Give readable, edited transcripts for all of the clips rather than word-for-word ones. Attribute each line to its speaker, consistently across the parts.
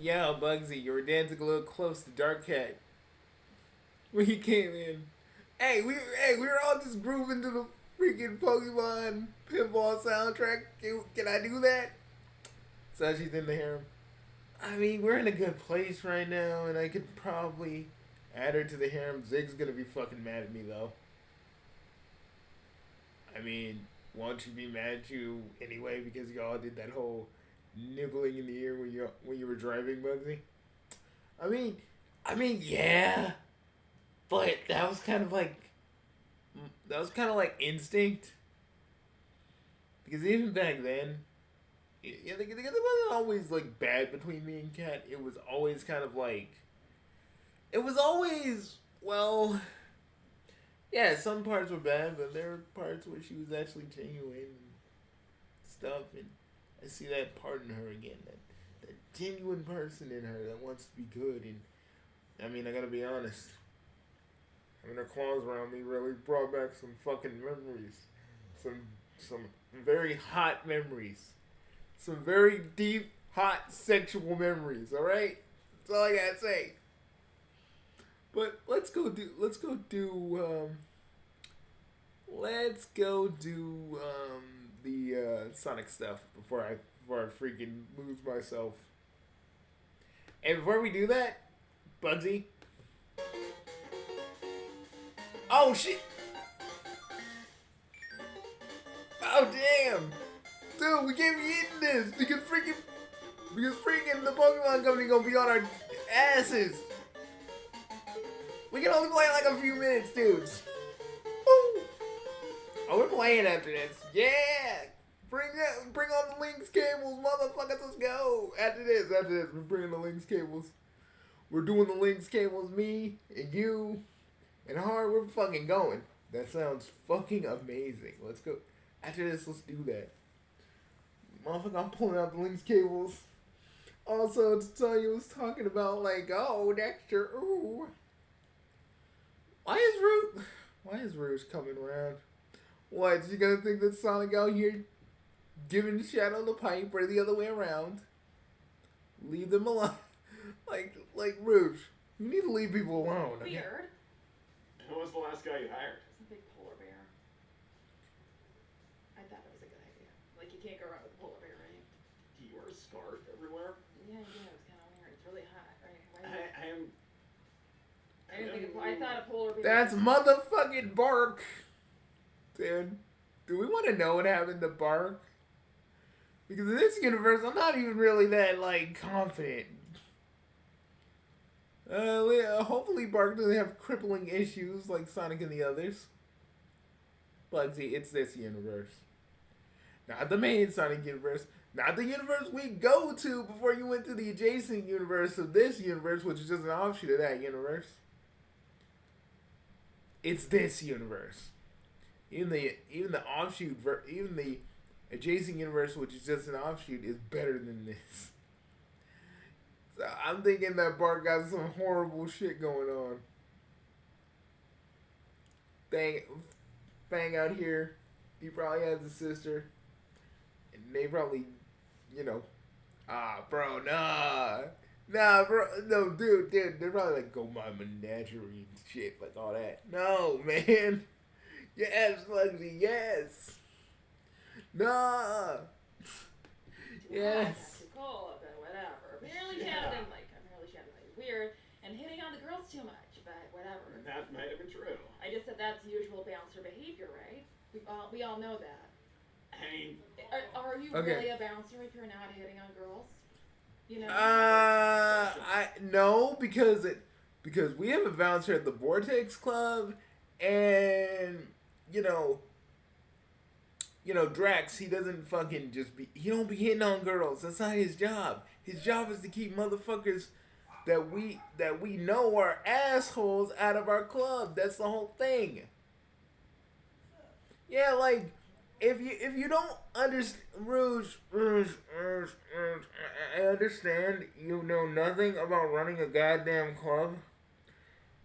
Speaker 1: Yeah, Bugsy, you were dancing a little close to Dark Cat when he came in. We were all just grooving to the freaking Pokemon pinball soundtrack. Can I do that? So she's in the harem. I mean, we're in a good place right now, and I could probably add her to the harem. Zig's gonna be fucking mad at me though. I mean, won't she be mad at you anyway because y'all did that whole nibbling in the ear when you were driving, Bugsy? I mean, yeah, but that was kind of like instinct because even back then, yeah, it wasn't always like bad between me and Kat. It was always kind of like it was always well, yeah. Some parts were bad, but there were parts where she was actually genuine and stuff, and I see that part in her again. That genuine person in her that wants to be good, and I mean, I gotta be honest. Having her claws around me really brought back some fucking memories. Some very hot memories. Some very deep, hot sexual memories, alright? That's all I gotta say. But the Sonic stuff before I freaking lose myself. And before we do that, Bugsy. Oh shit! Oh damn! Dude, we can't be eating this because freaking the Pokemon Company gonna be on our asses. We can only play like a few minutes, dudes. Woo! Oh, we're playing after this. Yeah! Bring on the Lynx cables, motherfuckers, let's go! After this, we're bringing the Lynx cables. We're doing the Lynx cables, me and you and Hard, we're fucking going. That sounds fucking amazing. Let's go. After this, let's do that. Motherfucker, I'm pulling out the Lynx cables. Also, to tell you, I was talking about, like, oh, Dexter, ooh. Why is Rouge coming around? What, you gonna think that Sonic out here giving Shadow the pipe or the other way around? Leave them alone. like Rouge, you need to leave people alone.
Speaker 2: Weird.
Speaker 3: Who was the last guy you hired?
Speaker 2: It's a big polar bear. I thought it was a good idea. Like, you can't go around with a polar bear, right?
Speaker 3: Do you wear a scarf everywhere?
Speaker 2: Yeah, it was kind of weird. It's really hot, right? I thought a polar bear.
Speaker 1: That's motherfucking Bark. Dude, do we want to know what happened to Bark? Because in this universe, I'm not even really that, like, confident. Hopefully Bark doesn't have crippling issues like Sonic and the others. Bugsy, it's this universe. Not the main Sonic universe. Not the universe we go to before you went to the adjacent universe of this universe, which is just an offshoot of that universe. It's this universe. Even the offshoot, even the adjacent universe, which is just an offshoot, is better than this. So I'm thinking that Bart got some horrible shit going on. Fang out here, he probably has a sister, and they probably, bro, bro, no, dude, they're probably like, go my menagerie and shit, like all that. No, man. Yes, Luxy, yes. Nah. Yes.
Speaker 2: Too cold, but whatever. Apparently shadowing, is weird, and hitting on the girls too much, but whatever.
Speaker 3: That might have been true.
Speaker 2: I just said that's usual bouncer behavior, right? We all know that.
Speaker 3: I mean,
Speaker 2: are you really a bouncer if you're not hitting on girls?
Speaker 1: No, because we have a bouncer at the Vortex Club, and Drax, he doesn't fucking he don't be hitting on girls. That's not his job. His job is to keep motherfuckers that we know are assholes out of our club. That's the whole thing. Yeah, like if you don't understand Rouge, I understand you know nothing about running a goddamn club,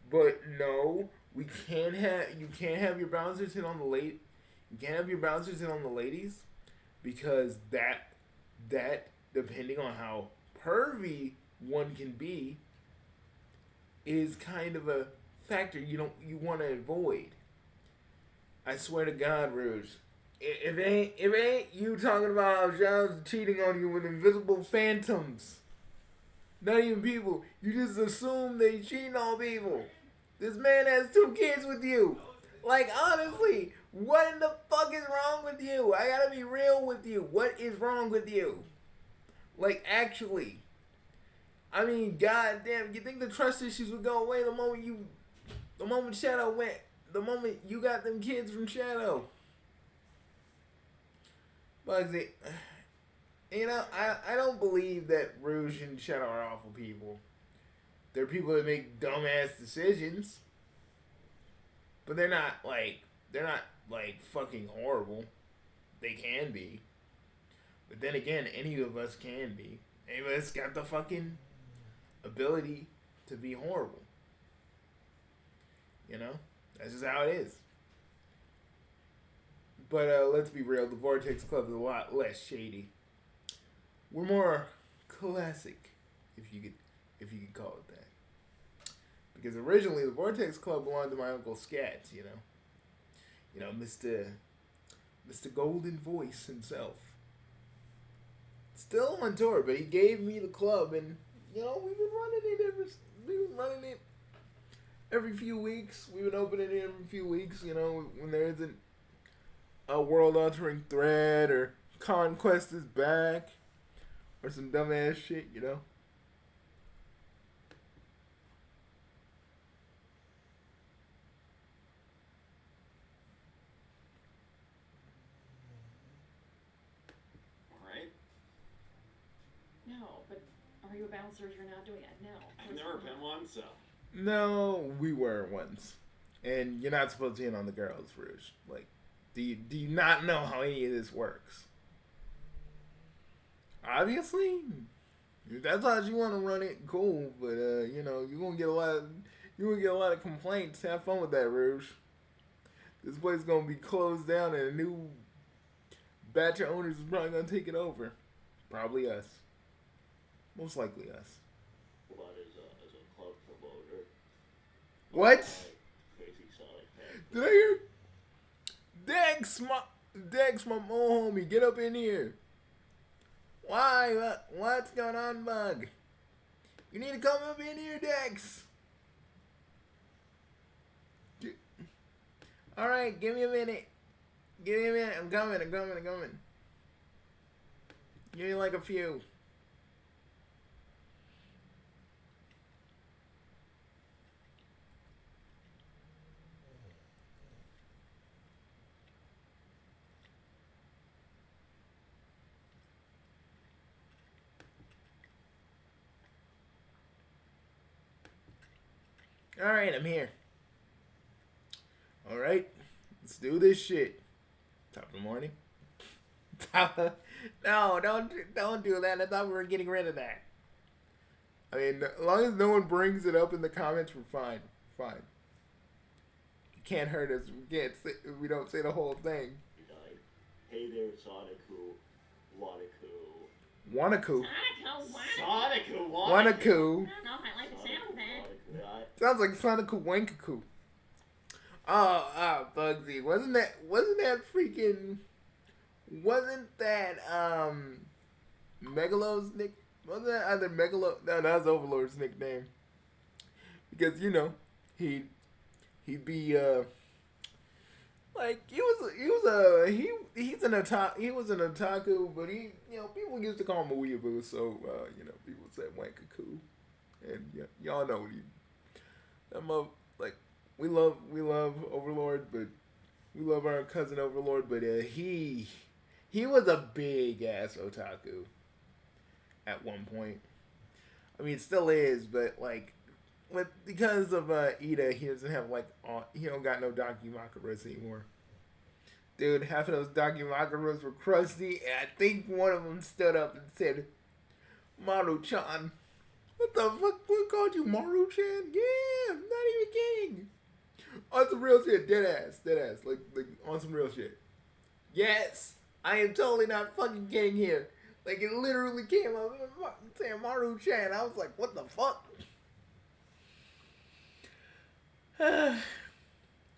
Speaker 1: but no, you can't have your bouncers hit on the late. You can't have your bouncers hit on the ladies because that depending on how pervy one can be is kind of a factor you want to avoid. I swear to God, Rouge, if it ain't you talking about how Giles cheating on you with invisible phantoms, not even people, you just assume they cheating on people. This man has 2 kids with you. Like, honestly, what in the fuck is wrong with you? I gotta be real with you. What is wrong with you? Like, actually. I mean, goddamn, you think the trust issues would go away the moment Shadow went, the moment you got them kids from Shadow? Bugsy, I don't believe that Rouge and Shadow are awful people. They're people that make dumbass decisions. But they're not like fucking horrible. They can be. But then again, any of us can be. Any of us got the fucking ability to be horrible. You know? That's just how it is. But let's be real, the Vortex Club is a lot less shady. We're more classic, if you could call it that. Because originally the Vortex Club belonged to my Uncle Scats, you know, Mr. Golden Voice himself. Still on tour, but he gave me the club, and we've been running it every few weeks. We've been opening it every few weeks, when there isn't a world-altering threat or Conquest is back or some dumbass shit,
Speaker 3: Alright.
Speaker 2: No, but are you a bouncer? You're not doing it. No.
Speaker 3: I've never been one, so.
Speaker 1: No, we were once. And you're not supposed to hit on the girls, Rouge. Like, do you not know how any of this works? Obviously, if that's how you want to run it, cool. But you're gonna get a lot of complaints. Have fun with that, Rouge. This place is gonna be closed down, and a new batch of owners is probably gonna take it over. Probably us. Most likely us.
Speaker 3: What is a club promoter?
Speaker 1: What?
Speaker 3: Crazy Sonic fan.
Speaker 1: Did I hear? Dex, my homie, get up in here. Why? What's going on, Bug? You need to come up in here, Dex. All right, give me a minute. I'm coming. Give me like a few. All right, I'm here. All right, let's do this shit. Top of the morning. No, don't do that. I thought we were getting rid of that. I mean, as long as no one brings it up in the comments, we're fine. Fine. You can't hurt us. We don't say the whole thing.
Speaker 3: Hey there, Sonic-Who. Wanaku.
Speaker 1: Wanaku.
Speaker 3: Sonic-Who.
Speaker 1: Wanaku.
Speaker 2: I don't know if I like the sound of that.
Speaker 1: Sounds like Sonic-Who Wankaku. Bugsy. Wasn't that Megalo's nick? Wasn't that either Megalo? No, that was Overlord's nickname. Because he'd be like he was an otaku, but people used to call him a weeaboo, so people said Wankaku, and y'all know what we love Overlord, but we love our cousin Overlord, but he was a big ass otaku at one point. I mean, it still is, but because of Ida, he doesn't have he don't got no Dakimakuras anymore. Dude, half of those Dakimakuras were crusty, and I think one of them stood up and said, "Maru-chan." What the fuck? What called you Maru-chan? Yeah, I'm not even kidding. On some real shit, dead ass, like on some real shit. Yes, I am totally not fucking kidding here. Like, it literally came up saying Maru-chan. I was like, what the fuck?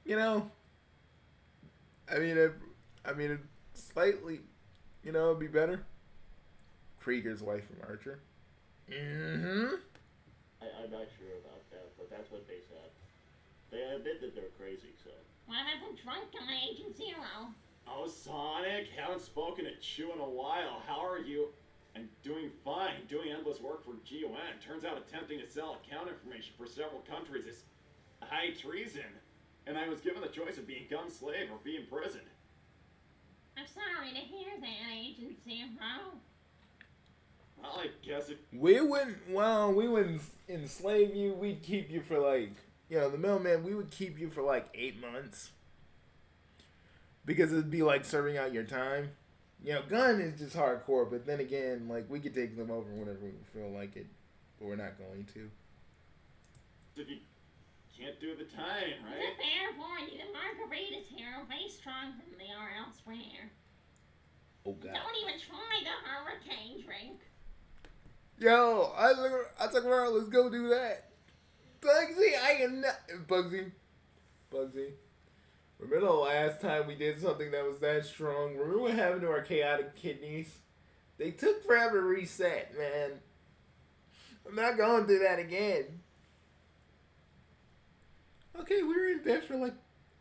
Speaker 1: You know, it slightly, it'd be better. Krieger's wife from Archer. Mm-hmm.
Speaker 3: I'm not sure about that, but that's what they said. They admit that they're crazy, so.
Speaker 2: What about the drunk guy, Agent Zero?
Speaker 4: Oh, Sonic, haven't spoken to Chew in a while. How are you? I'm doing fine, doing endless work for GON. Turns out attempting to sell account information for several countries is high treason. And I was given the choice of being gun slave or be imprisoned.
Speaker 2: I'm sorry to hear that, Agent Zero.
Speaker 4: Well, I guess it...
Speaker 1: We wouldn't enslave you. We'd keep you for like, the middleman, we would keep you for like 8 months. Because it'd be like serving out your time. Gun is just hardcore, but then again, like, we could take them over whenever we feel like it. But we're not going to.
Speaker 4: If you can't do the time, right?
Speaker 2: It's a fair warning, the margaritas here are way stronger than they are elsewhere.
Speaker 1: Oh, God.
Speaker 2: Don't even try the hurricane drink.
Speaker 1: Yo, I took her out. Let's go do that. Bugsy, I am not... Bugsy. Remember the last time we did something that was that strong? Remember what happened to our chaotic kidneys? They took forever to reset, man. I'm not going through that again. Okay, we were in bed for like...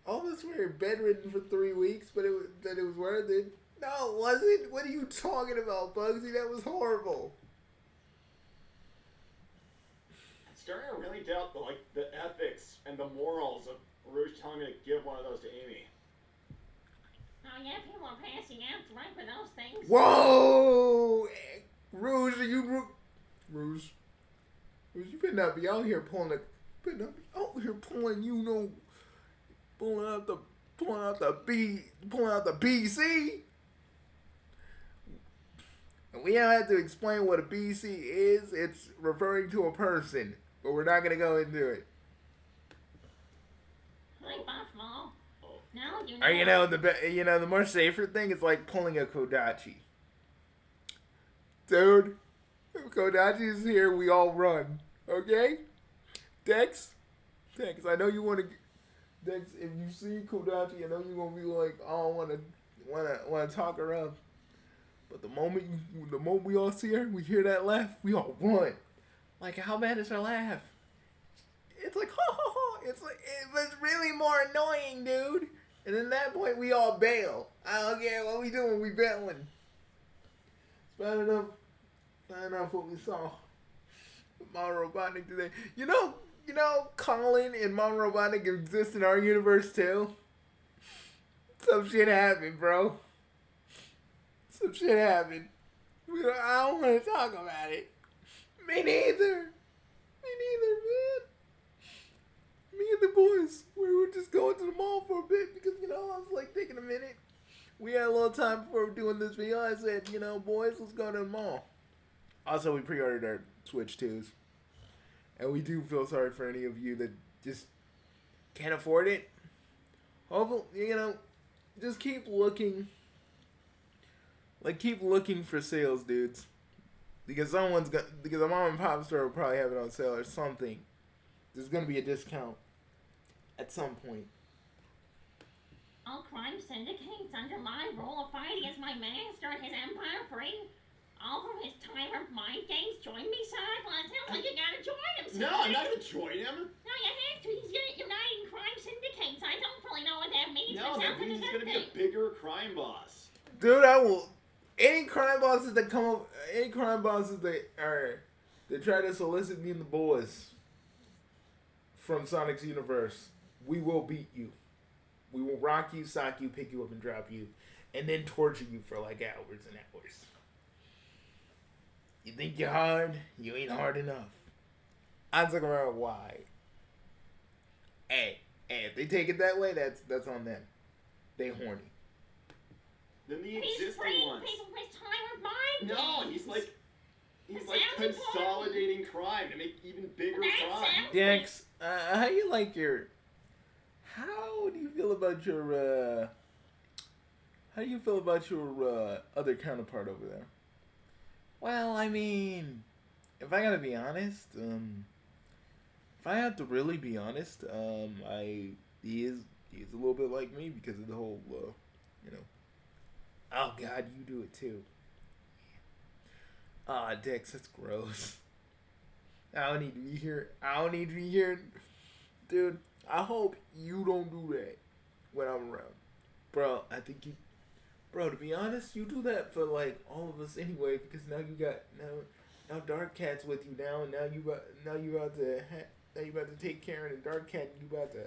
Speaker 1: Almost we were bedridden for 3 weeks, but it was worth it. No, it wasn't. What are you talking about, Bugsy? That was horrible.
Speaker 4: I'm starting to really doubt the ethics and the morals of Rouge telling me to give one of those to Amy.
Speaker 2: Oh yeah, people are passing out right for those things.
Speaker 1: Whoa! Rouge, Rouge, you better not be out here pulling pulling out the BC. We don't have to explain what a BC is. It's referring to a person, but we're not gonna go into it.
Speaker 2: Like Buffalo. Now you
Speaker 1: Or
Speaker 2: know.
Speaker 1: the more safer thing is like pulling a Kodachi. Dude, if Kodachi is here, we all run. Okay? Dex, I know you want to. Dex, if you see Kodachi, I know you're gonna be like, oh, want to talk her up. But the moment we all see her, we hear that laugh, we all run. Like, how bad is her laugh? It's like, ho ho ho. It's like, it was really more annoying, dude. And at that point, we all bail. I don't care what we doing, we bailing. It's bad enough what we saw with Modern Robotnik today. You know, Colin and Modern Robotnik exist in our universe too. Some shit happened, bro. Some shit happened. I don't want to talk about it. Me neither, man. Me and the boys, we were just going to the mall for a bit because, I was like taking a minute. We had a little time before doing this video. I said, boys, let's go to the mall. Also, we pre-ordered our Switch 2s. And we do feel sorry for any of you that just can't afford it. Hopefully, just keep looking. Like, keep looking for sales, dudes. Because a mom and pop store will probably have it on sale or something. There's going to be a discount at some point.
Speaker 2: All crime syndicates under my rule of fight against my master and his empire free. All from his timer mind games. Join me, son. Well, it sounds like you gotta join him, son.
Speaker 4: No, I'm not gonna join him.
Speaker 2: No, you have to. He's uniting crime syndicates. I don't really know what that means.
Speaker 4: No,
Speaker 2: but
Speaker 4: that means he's gonna be a bigger crime boss.
Speaker 1: Dude, I will. Any crime bosses that come up, that try to solicit me and the boys from Sonic's universe, we will beat you. We will rock you, sock you, pick you up, and drop you, and then torture you for like hours and hours. You think you're hard? You ain't hard enough. I'm talking about why. Hey, if they take it that way, that's on them. They horny.
Speaker 4: Then the
Speaker 2: he's
Speaker 4: existing
Speaker 2: freeing
Speaker 4: ones.
Speaker 2: people from his timer mind
Speaker 4: No,
Speaker 2: games.
Speaker 4: he's like consolidating crime to make even bigger crime.
Speaker 1: Dex, how do you feel about your other counterpart over there? Well, I mean, if I gotta be honest, if I have to really be honest, he is he's a little bit like me because of the whole, you know. Oh God, you do it too. Ah, Dex, that's gross. I don't need to be here. I don't need to be here, dude. I hope you don't do that when I'm around, bro. I think you, bro. To be honest, you do that for like all of us anyway because now you got now Dark Cat's with you now, and now you about to now you about to take Karen and Dark Cat. And you about to,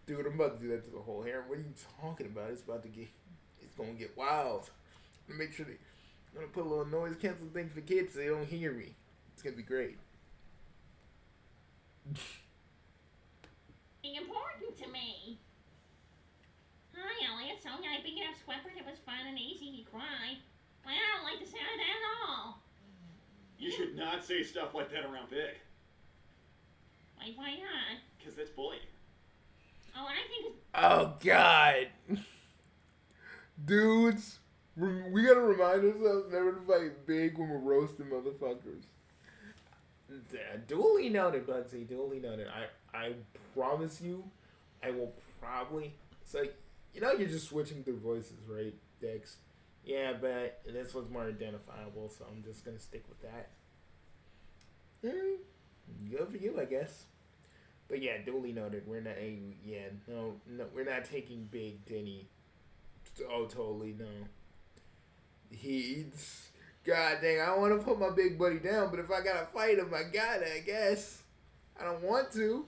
Speaker 1: dude. I'm about to do that to the whole harem. What are you talking about? It's about to get. It's gonna get wild. I'm gonna make sure they. I'm gonna put a little noise cancel thing for the kids so they don't hear me. It's gonna be great.
Speaker 2: Important to me. Hi, Elliot. So I picked up Squidward. It was fun and easy. He cried. Well, I don't like the sound of that at all.
Speaker 4: You should not say stuff like that around Big.
Speaker 2: Why not?
Speaker 4: Because that's bullying.
Speaker 2: Oh, I think it's...
Speaker 1: Oh God, dudes, we gotta remind ourselves never to fight big when we're roasting motherfuckers. Duly noted, Bugsy. Duly noted. I promise you, I will probably. It's like, you're just switching through voices, right, Dex? Yeah, but this one's more identifiable, so I'm just gonna stick with that. Good for you, I guess. But yeah, duly noted. We're not. No, we're not taking Big Denny. Oh, totally no. He's. God dang, I don't want to put my big buddy down, but if I gotta fight him, I gotta, I guess. I don't want to.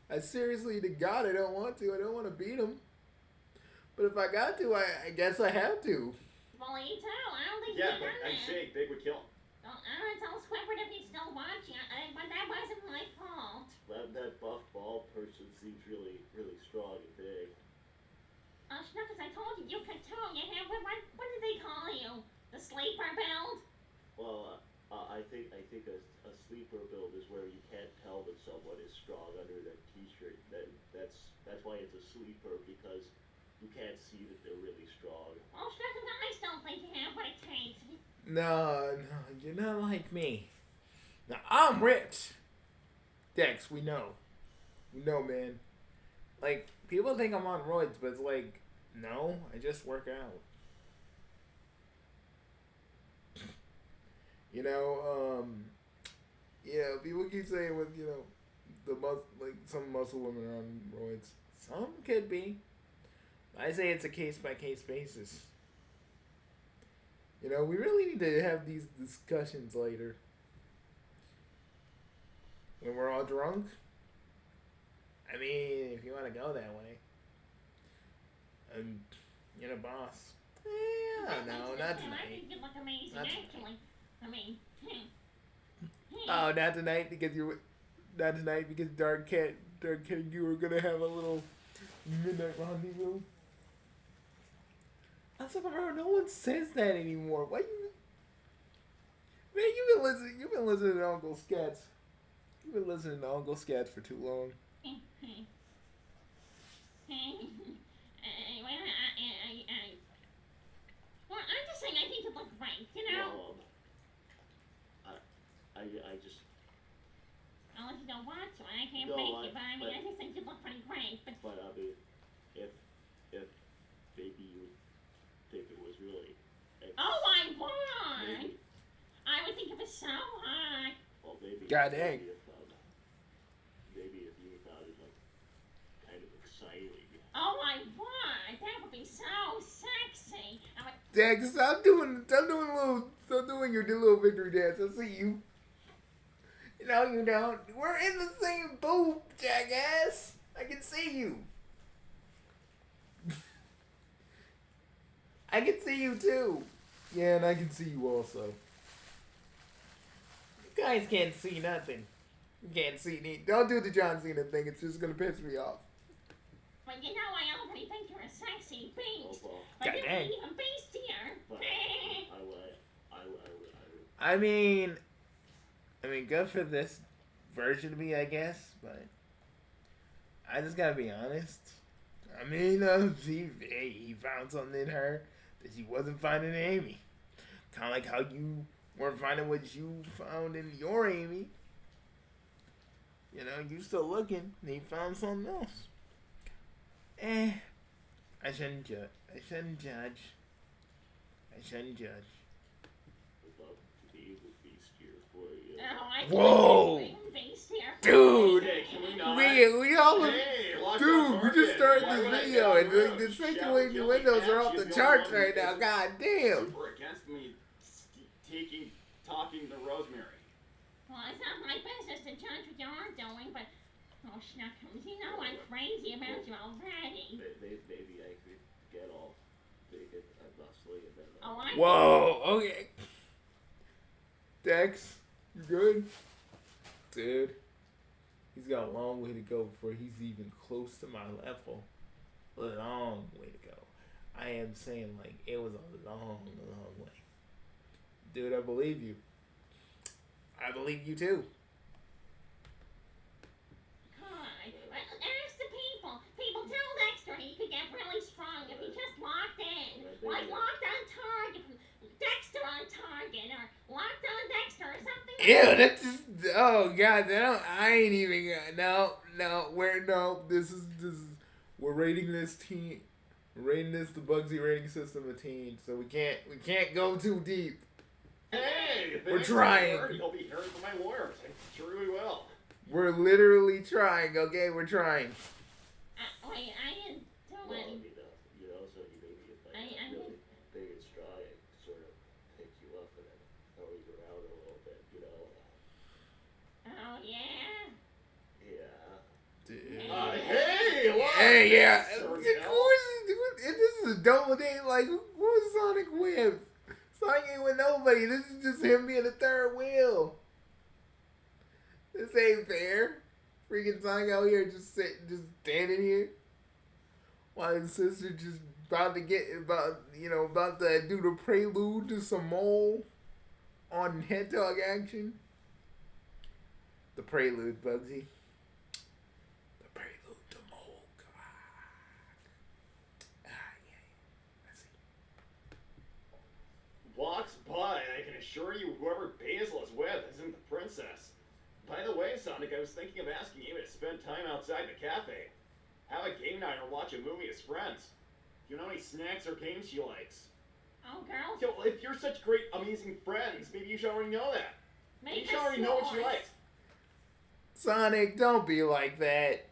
Speaker 1: I seriously, to God, I don't want to. I don't want to beat him. But if I got to, I guess I have to.
Speaker 2: Well, you too. I don't think
Speaker 4: Yeah,
Speaker 2: he
Speaker 4: but
Speaker 2: done
Speaker 4: I'm
Speaker 2: that.
Speaker 4: saying Big would kill him.
Speaker 2: I'm gonna tell Squidward if he's still watching. But that wasn't my fault.
Speaker 3: That buff ball person seems really, really strong and big.
Speaker 2: Oh, Snuckles, I told you could too. You have what did they call you? The sleeper build?
Speaker 3: Well, I think a sleeper build is where you can't tell that someone is strong under that t-shirt. That's why it's a sleeper, because you can't see that they're really strong.
Speaker 2: Oh, Snuckles, I still think you have what it takes.
Speaker 1: No, you're not like me. Now, I'm rich. Dex, we know. We know, man. Like, people think I'm on roids, but it's like, no, I just work out. People keep saying with, some muscle women are on roids. Some could be. I say it's a case-by-case basis. We really need to have these discussions later. When we're all drunk. I mean, if you want to go that way. And you're the boss. No, not
Speaker 2: I
Speaker 1: tonight.
Speaker 2: think you look amazing,
Speaker 1: Not tonight.
Speaker 2: actually. I mean,
Speaker 1: Oh, not tonight because Dark Cat and you were gonna have a little midnight rendezvous. I was like, bro, no one says that anymore. Why you? Man, you've been listening to Uncle Scats. You've been listening to Uncle Scats for too long.
Speaker 2: well, I'm just saying I think you look great, you know?
Speaker 3: Well, I just.
Speaker 2: I'll let you know what, so I can't
Speaker 3: No,
Speaker 2: make you, but I mean,
Speaker 3: but-
Speaker 2: I just think you look pretty great, but...
Speaker 3: But I mean, if maybe you think it was really.
Speaker 2: Oh, I would!
Speaker 3: Maybe,
Speaker 2: I would think it was so hot.
Speaker 3: well, maybe.
Speaker 1: God dang.
Speaker 3: Maybe if you found it like kind of exciting.
Speaker 2: Oh, I would! That would be so sexy. I would...
Speaker 1: Dex, stop doing your little victory dance. I see you. No, you don't. We're in the same booth, jackass. I can see you. I can see you too. Yeah, and I can see you also. You guys can't see nothing. You can't see me. Don't do the John Cena thing. It's just gonna piss me off.
Speaker 2: But you know, I already think you're a sexy beast.
Speaker 3: Oh, well,
Speaker 2: But
Speaker 1: God
Speaker 2: you're
Speaker 1: dang.
Speaker 2: even beastier.
Speaker 3: but
Speaker 1: I mean, good for this version of me, I guess. But I just gotta be honest. I mean, he found something in her that she wasn't finding in Amy. Kind of like how you weren't finding what you found in your Amy. You know, you still looking, and you found something else. I shouldn't judge. I shouldn't judge. I shouldn't judge.
Speaker 3: I'd love to be able to beast here for you.
Speaker 2: Oh, I
Speaker 1: Whoa!
Speaker 2: can't beast here.
Speaker 1: Dude!
Speaker 4: Okay, can we not?
Speaker 1: We all look.
Speaker 4: Hey, locked
Speaker 1: Dude,
Speaker 4: on
Speaker 1: we
Speaker 4: target.
Speaker 1: just started
Speaker 4: Why
Speaker 1: this
Speaker 4: would I
Speaker 1: video
Speaker 4: get
Speaker 1: and
Speaker 4: on
Speaker 1: the
Speaker 4: road?
Speaker 1: sexual
Speaker 4: Shall we kill the
Speaker 1: innuendos
Speaker 4: cat?
Speaker 1: are off
Speaker 4: She's
Speaker 1: the
Speaker 4: only
Speaker 1: charts
Speaker 4: one
Speaker 1: right
Speaker 4: who
Speaker 1: now.
Speaker 4: is
Speaker 1: God damn.
Speaker 4: Super against me talking to Rosemary.
Speaker 2: Well, it's not my business to judge what you're doing, but oh snuckums, you know I'm crazy about you already.
Speaker 3: Maybe I could get all big and muscly and then.
Speaker 2: Oh, I
Speaker 1: Whoa, okay. Dex, you good? Dude, he's got a long way to go before he's even close to my level. A long way to go. I am saying, like, it was a long way. Dude, I believe you. I believe you too.
Speaker 2: God. Ask the people. People tell Dexter he could get really strong if he just locked in. Like locked on target. Dexter on target or locked on Dexter or something.
Speaker 1: Ew, that's just, oh god, I ain't even, we're rating this teen, we're rating this the Bugsy rating system of teen, so we can't go too deep.
Speaker 4: Hey,
Speaker 1: We're
Speaker 4: thanks,
Speaker 1: trying.
Speaker 4: Lord. You'll be hearing from my lawyers. I'm sure we will.
Speaker 1: We're literally trying, okay? We're trying.
Speaker 2: Wait, I didn't do
Speaker 3: Well,
Speaker 2: any.
Speaker 3: you know, so you maybe if I
Speaker 2: I
Speaker 3: got really big and strong, I could sort of pick you up and then throw you around a little bit, you know.
Speaker 2: Oh yeah.
Speaker 3: Yeah.
Speaker 1: Dude.
Speaker 4: Hey, look.
Speaker 1: Hey, yeah.
Speaker 4: Sir,
Speaker 1: This is a double date. Like, who's Sonic with? Sonic ain't with nobody. This is just him being the third wheel. This ain't fair. Freaking Sonic out here just standing here. While his sister just about to do the prelude to some mole on head dog action. The prelude, Bugsy. The prelude to mole. God. Yeah. I see.
Speaker 4: Walks by, I can assure you whoever Basil is with isn't the princess. By the way, Sonic, I was thinking of asking Amy to spend time outside the cafe. Have a game night or watch a movie as friends. Do you know any snacks or games she likes?
Speaker 2: Oh girls.
Speaker 4: Yo, if you're such great, amazing friends, maybe you should already know that. Maybe you
Speaker 2: Make
Speaker 4: should
Speaker 2: us
Speaker 4: already know what she
Speaker 2: s'mores.
Speaker 4: likes.
Speaker 1: Sonic, don't be like that.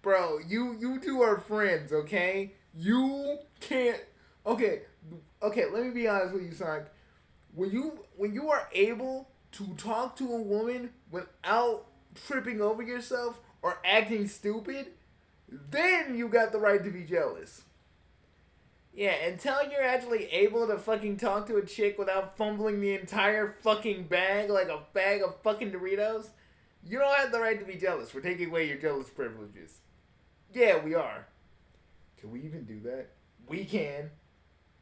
Speaker 1: Bro, you two are friends, okay? You can't. Okay, let me be honest with you, Sonic. When you are able to talk to a woman without tripping over yourself or acting stupid, then you got the right to be jealous. Yeah, until you're actually able to fucking talk to a chick without fumbling the entire fucking bag like a bag of fucking Doritos, you don't have the right to be jealous. We're taking away your jealous privileges. Yeah, we are. Can we even do that? We can.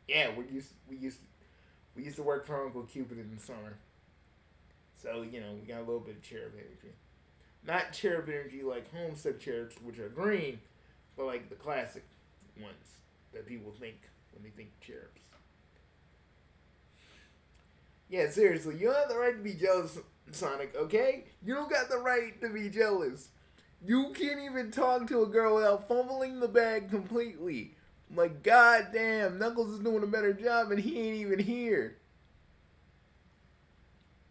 Speaker 1: Yeah, we used to work for Uncle Cupid in the summer. So, we got a little bit of cherub energy. Not cherub energy like homestead cherubs, which are green, but like the classic ones that people think when they think cherubs. Yeah, seriously, you don't have the right to be jealous, Sonic, okay? You don't got the right to be jealous. You can't even talk to a girl without fumbling the bag completely. Like, goddamn, Knuckles is doing a better job and he ain't even here.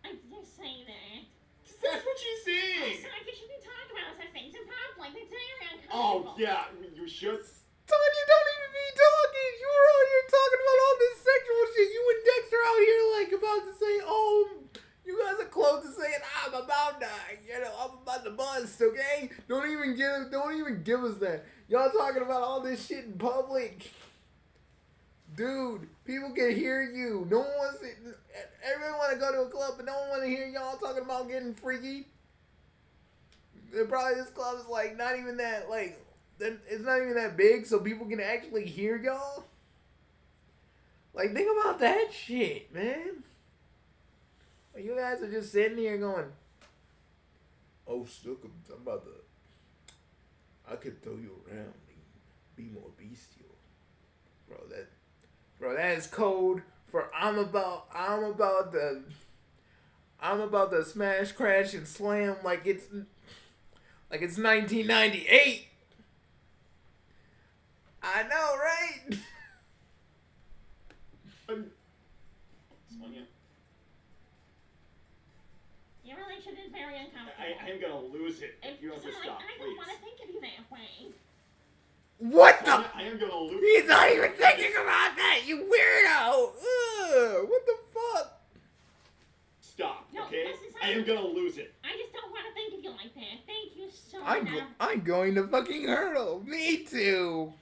Speaker 2: I just say that.
Speaker 4: That's what she's saying!
Speaker 2: Sonic, you shouldn't talk about such things in public. It's very
Speaker 4: Oh,
Speaker 2: uncomfortable.
Speaker 4: yeah, you should.
Speaker 1: Son, you don't even be talking. You were out here talking about all this sexual shit. You and Dexter out here like about to say, oh, you guys are close to saying I'm about to bust, okay? Don't even give us that. Y'all talking about all this shit in public. Dude, people can hear you. No one wants to, everyone want to go to a club, but no one want to hear y'all talking about getting freaky. And probably this club is like not even that, like, it's not even that big, so people can actually hear y'all. Like, think about that shit, man. Like, you guys are just sitting here going, oh, Snookums, I'm about to, I could throw you around and be more bestial. Bro, that is code For I'm about to smash, crash, and slam like it's 1998. I know, right?
Speaker 4: Sonya,
Speaker 2: Your relationship is very uncomfortable.
Speaker 4: I am gonna lose it if you don't just
Speaker 2: Sonic,
Speaker 4: stop,
Speaker 2: I don't want to
Speaker 4: please.
Speaker 2: think of you that way.
Speaker 1: What the?
Speaker 4: Sonya, I am gonna lose
Speaker 1: He's not even thinking about that, you weirdo! Ugh, what the fuck?
Speaker 4: Stop,
Speaker 2: No,
Speaker 4: okay?
Speaker 2: listen,
Speaker 4: I am
Speaker 2: Sonya.
Speaker 4: gonna lose it.
Speaker 2: I just don't want to think of you like that. Thank you so
Speaker 1: I'm
Speaker 2: much.
Speaker 1: I'm going to fucking hurdle. Me too.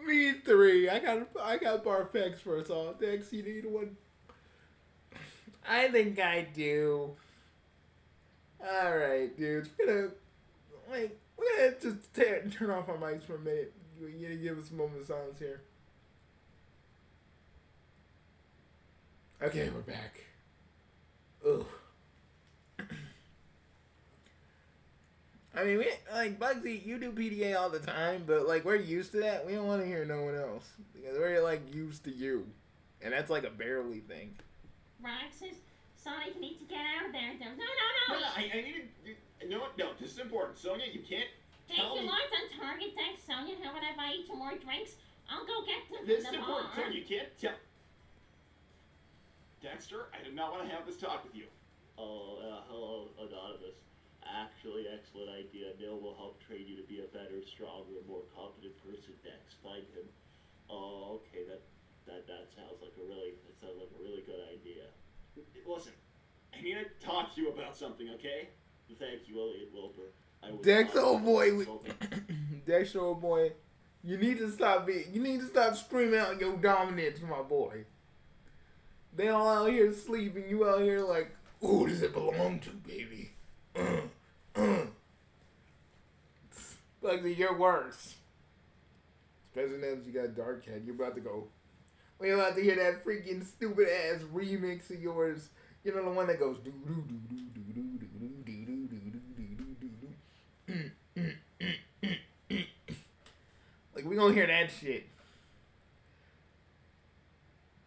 Speaker 1: Me three. I got Barfex for us all. Dex, you need one? I think I do. Alright, dudes. We're gonna just turn off our mics for a minute. You're gonna give us a moment of silence here. Okay, we're back. Ugh. I mean, like Bugsy, you do PDA all the time, but like we're used to that. We don't want to hear no one else because we're like used to you, and that's like a barely thing.
Speaker 2: Rox says, Sonic, you need to get out of there. No.
Speaker 4: No, I need to... No, this is important. Sonya, you can't
Speaker 2: Thank
Speaker 4: tell
Speaker 2: you,
Speaker 4: me...
Speaker 2: Lawrence, on Target. Thanks, Sonya. How about if I eat some more drinks? I'll go get them
Speaker 4: This is
Speaker 2: from the
Speaker 4: important.
Speaker 2: bar.
Speaker 4: Sonya, you can't tell... Dexter, I did not want to have this talk with you.
Speaker 3: Hello, Anonymous. Actually, excellent idea. Neil will help train you to be a better, stronger, more confident person. Dex, find him. Oh, okay. That sounds like a really good idea.
Speaker 4: Listen, I need to talk to you about something, okay?
Speaker 3: Thank you, Elliot Wilbur.
Speaker 1: Dex, old boy, Dex, old boy, you need to stop screaming out your dominance, my boy. They all out here sleeping. You out here like, who does it belong to, baby? Bugsy, you're worse. Especially now that you got Dark Cat. You're about to go. We're about to hear that freaking stupid ass remix of yours. You know the one that goes do do do do do do do do do do do do do. Like we gonna hear that shit.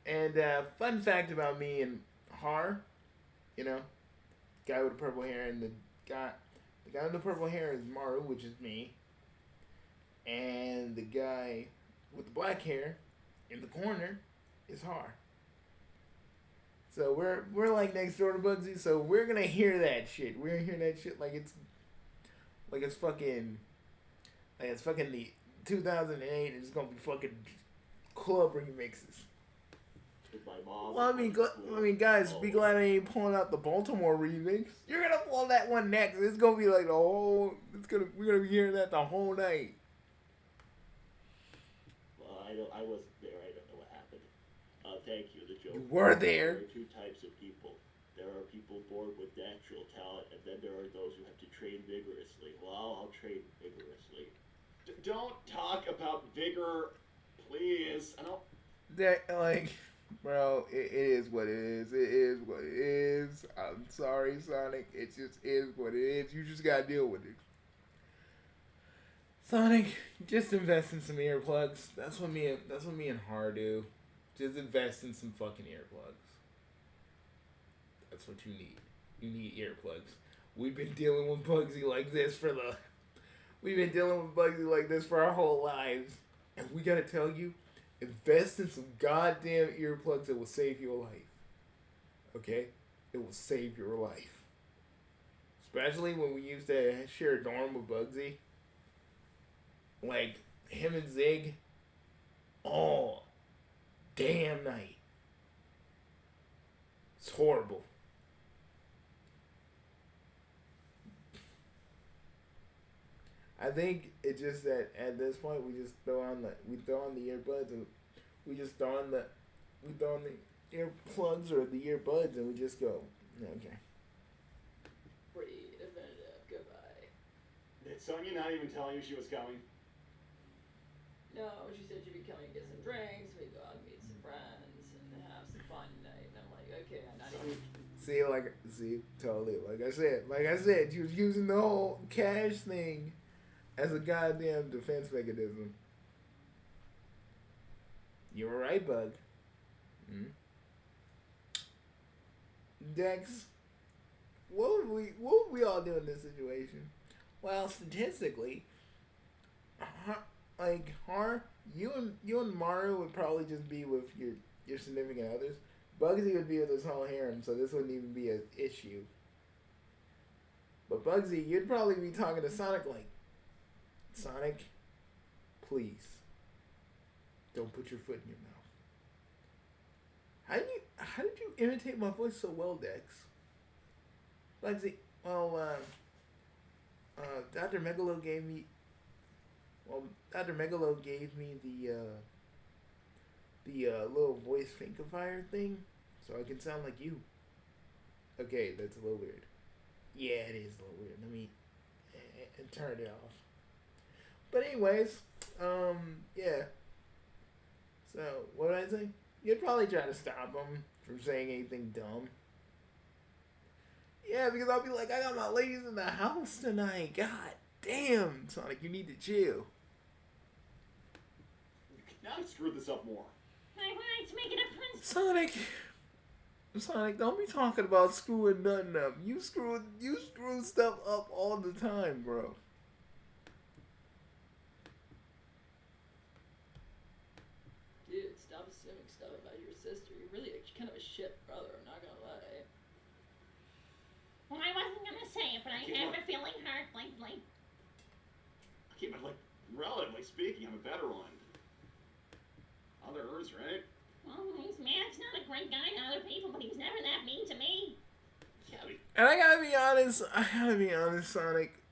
Speaker 1: And fun fact about me and Har, you know, guy with the purple hair, and the guy with the purple hair is Maru, which is me, and the guy with the black hair in the corner is Har. So we're like next door to Bugsy, so we're gonna hear that shit. We're gonna hear that shit like it's fucking the 2008. It's gonna be fucking club remixes.
Speaker 3: My mom.
Speaker 1: Well, I mean, guys, be glad I ain't pulling out the Baltimore remix. You're gonna pull that one next. It's gonna be like we're gonna be hearing that the whole night.
Speaker 3: Well, I wasn't there. I don't know what happened. Thank you. The joke.
Speaker 1: You were there.
Speaker 3: There are two types of people. There are people born with natural talent, and then there are those who have to train vigorously. Well, I'll train vigorously.
Speaker 4: Don't talk about vigor, please. I don't...
Speaker 1: That like, bro, it is what it is. It is what it is. I'm sorry, Sonic. It just is what it is. You just gotta deal with it. Sonic, just invest in some earplugs. That's what me and Har do. Just invest in some fucking earplugs. That's what you need. You need earplugs. We've been dealing with Bugsy like this for our whole lives. And we gotta tell you, invest in some goddamn earplugs that will save your life. Okay? It will save your life. Especially when we used to share a dorm with Bugsy. Like, him and Zig all damn night. It's horrible. I think it's just that at this point we throw on the earbuds and we throw on the earplugs or the earbuds and we just go, okay.
Speaker 5: Pretty definitive. Goodbye.
Speaker 4: Did Sonya not even tell you she was coming?
Speaker 5: No, she said she'd be coming to get some drinks, we'd go out and meet some friends, and have some fun tonight. And I'm like, okay, I'm not even...
Speaker 1: Totally. Like I said, she was using the whole cash thing as a goddamn defense mechanism. You were right, Bug. Hmm? Dex, what would we all do in this situation? Well, statistically, you and Mario would probably just be with your significant others. Bugsy would be with his whole harem, so this wouldn't even be an issue. But Bugsy, you'd probably be talking to Sonic like, Sonic, please, don't put your foot in your mouth. How did you imitate my voice so well, Dex? Bugsy, well, Dr. Megalo gave me. Well, Dr. Megalo gave me the little voice finkifier thing, so I can sound like you. Okay, that's a little weird. Yeah, it is a little weird. Let me turn it off. But anyways, yeah. So what did I say? You'd probably try to stop him from saying anything dumb. Yeah, because I'll be like, I got my ladies in the house tonight. God damn, Sonic, you need to chill.
Speaker 4: Now you screwed this up more.
Speaker 2: I wanted to make it a fun.
Speaker 1: Sonic, don't be talking about screwing nothing up. You screw stuff up all the time, bro.
Speaker 5: Dude, stop assuming stuff about your sister. You're really kind of a shit brother, I'm not gonna lie.
Speaker 2: Well, I wasn't gonna say it, but I have a feeling hurt, like.
Speaker 4: Okay, but like, relatively speaking, I'm a better one. Others, right?
Speaker 2: Well, he's Matt's not a great guy to other people, but he was never that mean to me.
Speaker 4: Yeah, but
Speaker 1: And I gotta be honest, Sonic.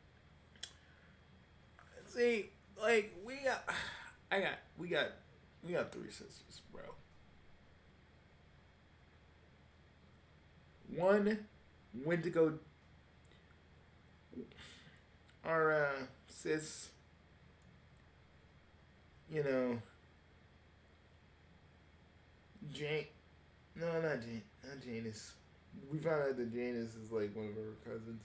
Speaker 1: See, like, we got 3 sisters, bro. One went to go. Our sis, you know, Jane. No, not Jane. Not Janice. We found out that Janice is like one of her cousins.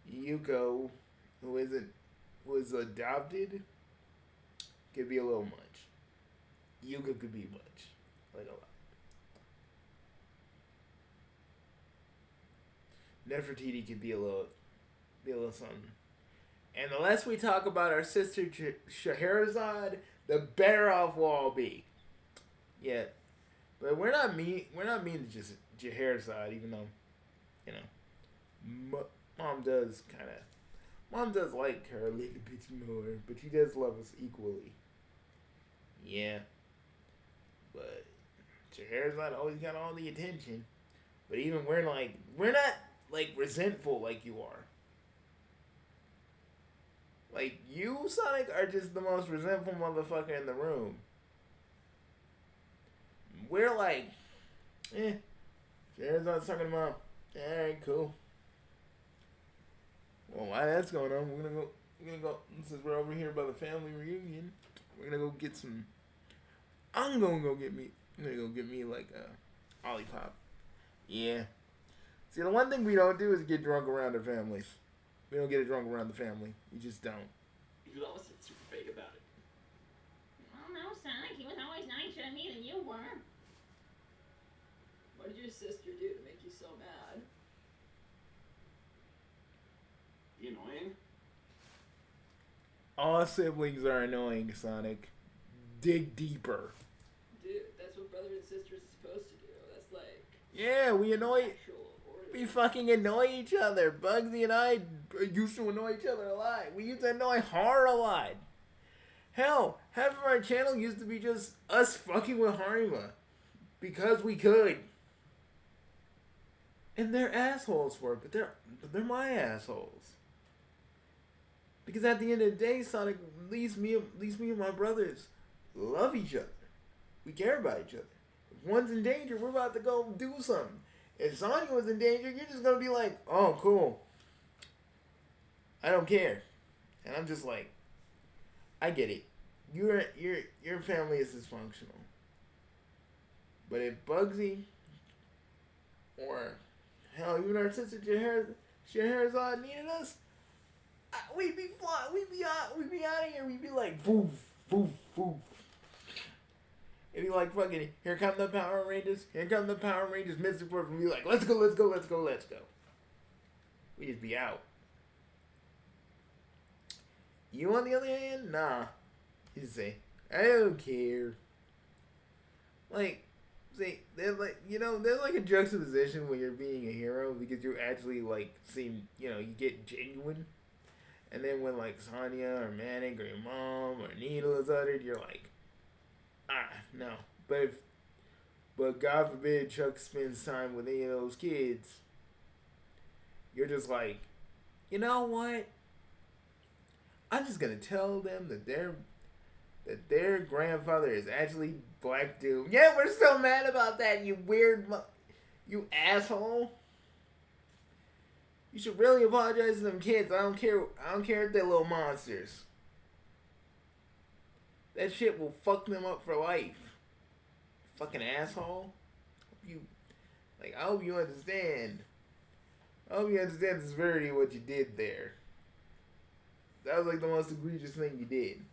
Speaker 1: Yuko, who was adopted, could be a little much. Yuko could be much, like a lot. Nefertiti could be a little something. And the less we talk about our sister Scheherazade, the better off we'll all be. Yeah, but we're not mean to just Scheherazade, even though, you know, mom does like her a little bit more, but she does love us equally. Yeah, but Scheherazade always got all the attention. But even we're not like resentful like you are. Like, you, Sonic, are just the most resentful motherfucker in the room. We're like, Shahrazad's talking about, alright, cool. Well, while that's going on, we're gonna go, since we're over here by the family reunion, we're gonna go get some, I'm gonna go get me like a Olipop. Yeah. See, the one thing we don't do is get drunk around our families. We don't get drunk around the family. We just don't.
Speaker 4: You was always super fake about it.
Speaker 2: Well, no, Sonic, he was always nicer to me than you were.
Speaker 5: What did your sister do to make you so mad?
Speaker 4: You annoying?
Speaker 1: All siblings are annoying, Sonic. Dig deeper.
Speaker 5: Dude, that's what brothers and sisters are supposed to do. That's like
Speaker 1: Yeah, we annoy.
Speaker 5: natural order.
Speaker 1: We fucking annoy each other. Bugsy and I used to annoy each other a lot. We used to annoy Har a lot. Hell, half of our channel used to be just us fucking with Harima. Because we could. And they're assholes for it, but they're my assholes. Because at the end of the day, Sonic, at least me and my brothers love each other. We care about each other. If one's in danger, we're about to go do something. If Sonya was in danger, you're just gonna be like, oh, cool. I don't care. And I'm just like, I get it. Your family is dysfunctional. But if Bugsy or hell, even our sister Scheherazade needed us, we'd be flying. We'd be out of here. We'd be like, boof, boof, boof. It'd be like fucking, here come the Power Rangers, here come the Power Rangers, Mystic Force would be like, let's go, let's go, let's go, let's go. We just be out. You on the other hand, nah. You just say, I don't care. Like, see, there's like, you know, there's like a juxtaposition when you're being a hero because you actually like seem, you know, you get genuine. And then when like Sonya or Manic or your mom or Needle is uttered, you're like, no. But God forbid Chuck spends time with any of those kids, you're just like, you know what? I'm just gonna tell them that their grandfather is actually Black Doom. Yeah, we're so mad about that, you weird, you asshole. You should really apologize to them kids. I don't care if they're little monsters. That shit will fuck them up for life. Fucking asshole. I hope you understand. I hope you understand the severity of what you did there. That was like the most egregious thing you did.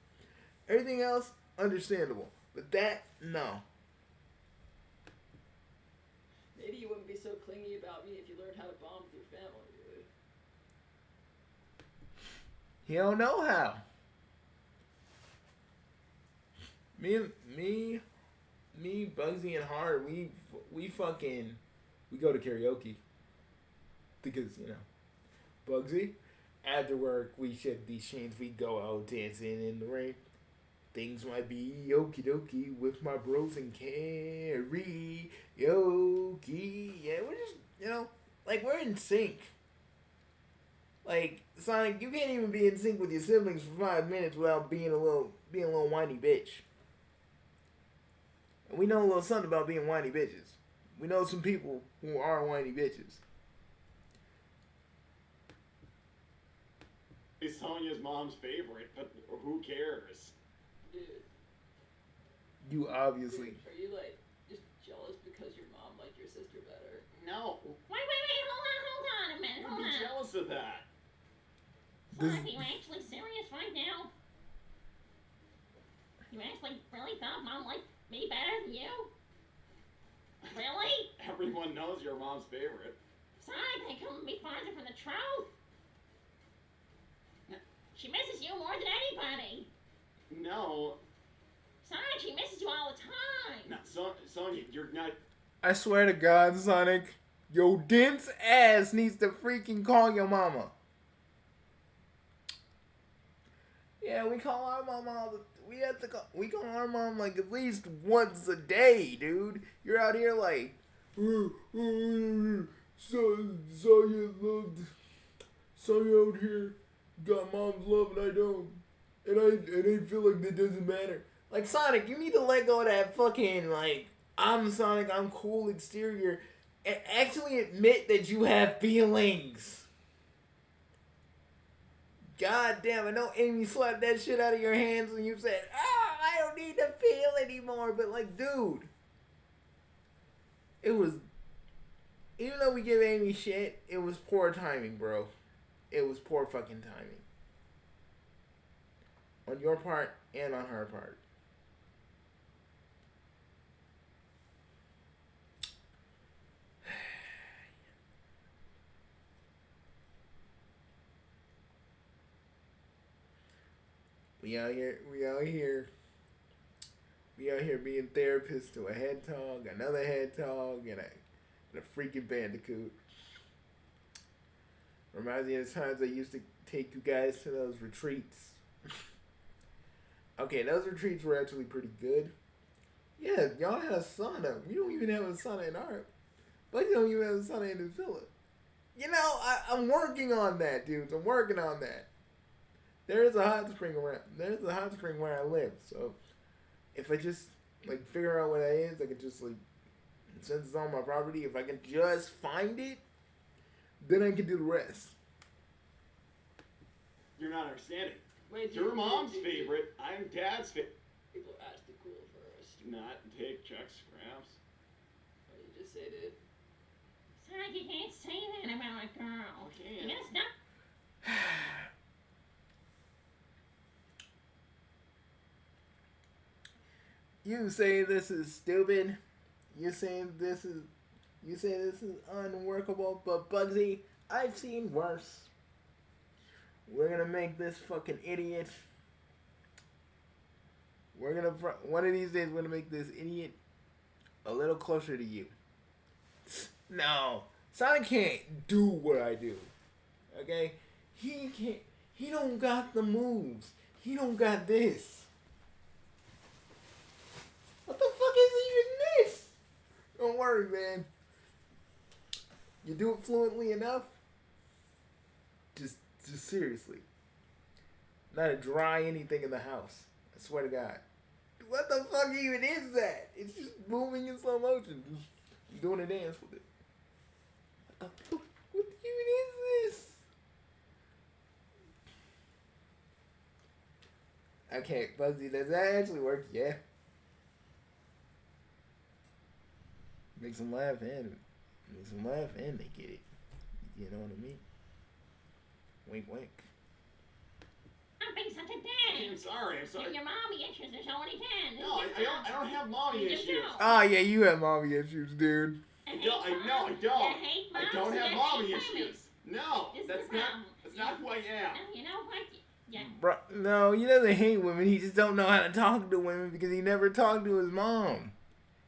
Speaker 1: Everything else, understandable. But that, no.
Speaker 5: Maybe you wouldn't be so clingy about me if you learned how to bond with your family, dude.
Speaker 1: You don't know how. Me, Bugsy, and Hard, we go to karaoke. Because, you know, Bugsy, after work, we shed these chains, we go out dancing in the rain. Things might be okie dokie with my bros and karaoke. Yeah, we're just, you know, like, we're in sync. Like, Sonic, you can't even be in sync with your siblings for 5 minutes without being a little whiny bitch. And we know a little something about being whiny bitches. We know some people who are whiny bitches.
Speaker 4: He's Sonya's mom's favorite, but who cares?
Speaker 5: Dude.
Speaker 1: You obviously.
Speaker 5: Dude, are you like just jealous because your mom liked your sister better?
Speaker 4: No.
Speaker 2: Wait, hold on a minute, hold
Speaker 4: I'd be
Speaker 2: on.
Speaker 4: jealous of that.
Speaker 2: Sonic, are you actually serious right now? You actually really thought Mom liked me better than you? Really?
Speaker 4: Everyone knows you're mom's favorite.
Speaker 2: Sonic, they couldn't be farther from the truth. She misses you more than anybody.
Speaker 4: No.
Speaker 2: Sonic, she misses you all the time.
Speaker 4: No, Sonya, you're not...
Speaker 1: I swear to God, Sonic, your dense ass needs to freaking call your mama. Yeah, we call our mom we call our mom like at least once a day, dude. You're out here like, Sonya out here got mom's love and I don't, and I feel like that doesn't matter. Like, Sonic, you need to let go of that fucking like, I'm Sonic, I'm cool exterior, and actually admit that you have feelings. God damn, I know Amy slapped that shit out of your hands when you said, I don't need to feel anymore. But, like, dude, it was, even though we give Amy shit, it was poor timing, bro. It was poor fucking timing. On your part and on her part. We out here being therapists to a hedgehog, another hedgehog, and a freaking bandicoot. Reminds me of the times I used to take you guys to those retreats. Okay, those retreats were actually pretty good. Yeah, y'all had a sauna. We don't even have a sauna in our... But you don't even have a sauna in the villa. You know, I'm working on that, dudes. I'm working on that. There is a hot spring around. There's a hot spring where I live. So, if I just, like, figure out what that is, I can just, like, since it's on my property, if I can just find it, then I can do the rest.
Speaker 4: You're not understanding.
Speaker 5: Wait,
Speaker 4: You're mom's favorite. I'm dad's favorite.
Speaker 5: People ask the cool first.
Speaker 4: Do not take Chuck's scraps.
Speaker 5: What did you just say, dude?
Speaker 2: Sonic, you can't say that about a girl.
Speaker 4: Okay.
Speaker 2: You gotta stop.
Speaker 1: You say this is stupid. You say this is unworkable, but Bugsy, I've seen worse. We're gonna make this fucking idiot. One of these days we're gonna make this idiot a little closer to you. No, Sonic can't do what I do. Okay, he can't. He don't got the moves. He don't got this. What the fuck is even this? Don't worry, man. You do it fluently enough. Just seriously. Not to dry anything in the house. I swear to God. What the fuck even is that? It's just moving in slow motion. Just doing a dance with it. What the fuck? What even is this? Okay, Bugsy, does that actually work? Yeah. Makes them laugh and they get it. You know what I mean? Wink, wink.
Speaker 2: I'm being such a dick.
Speaker 4: I'm sorry.
Speaker 2: Your mommy issues, there's only 10.
Speaker 4: No, I don't have mommy
Speaker 2: You
Speaker 4: issues.
Speaker 2: do.
Speaker 1: Oh yeah, you have mommy issues, dude.
Speaker 4: I don't.
Speaker 2: You hate moms,
Speaker 4: I don't have
Speaker 2: you
Speaker 4: mommy
Speaker 2: hate women.
Speaker 4: issues. No,
Speaker 2: This is
Speaker 4: that's
Speaker 2: the
Speaker 4: not.
Speaker 2: problem.
Speaker 4: That's not who I am.
Speaker 2: You know what? Yeah.
Speaker 1: Bro, no, he doesn't hate women. He just don't know how to talk to women because he never talked to his mom.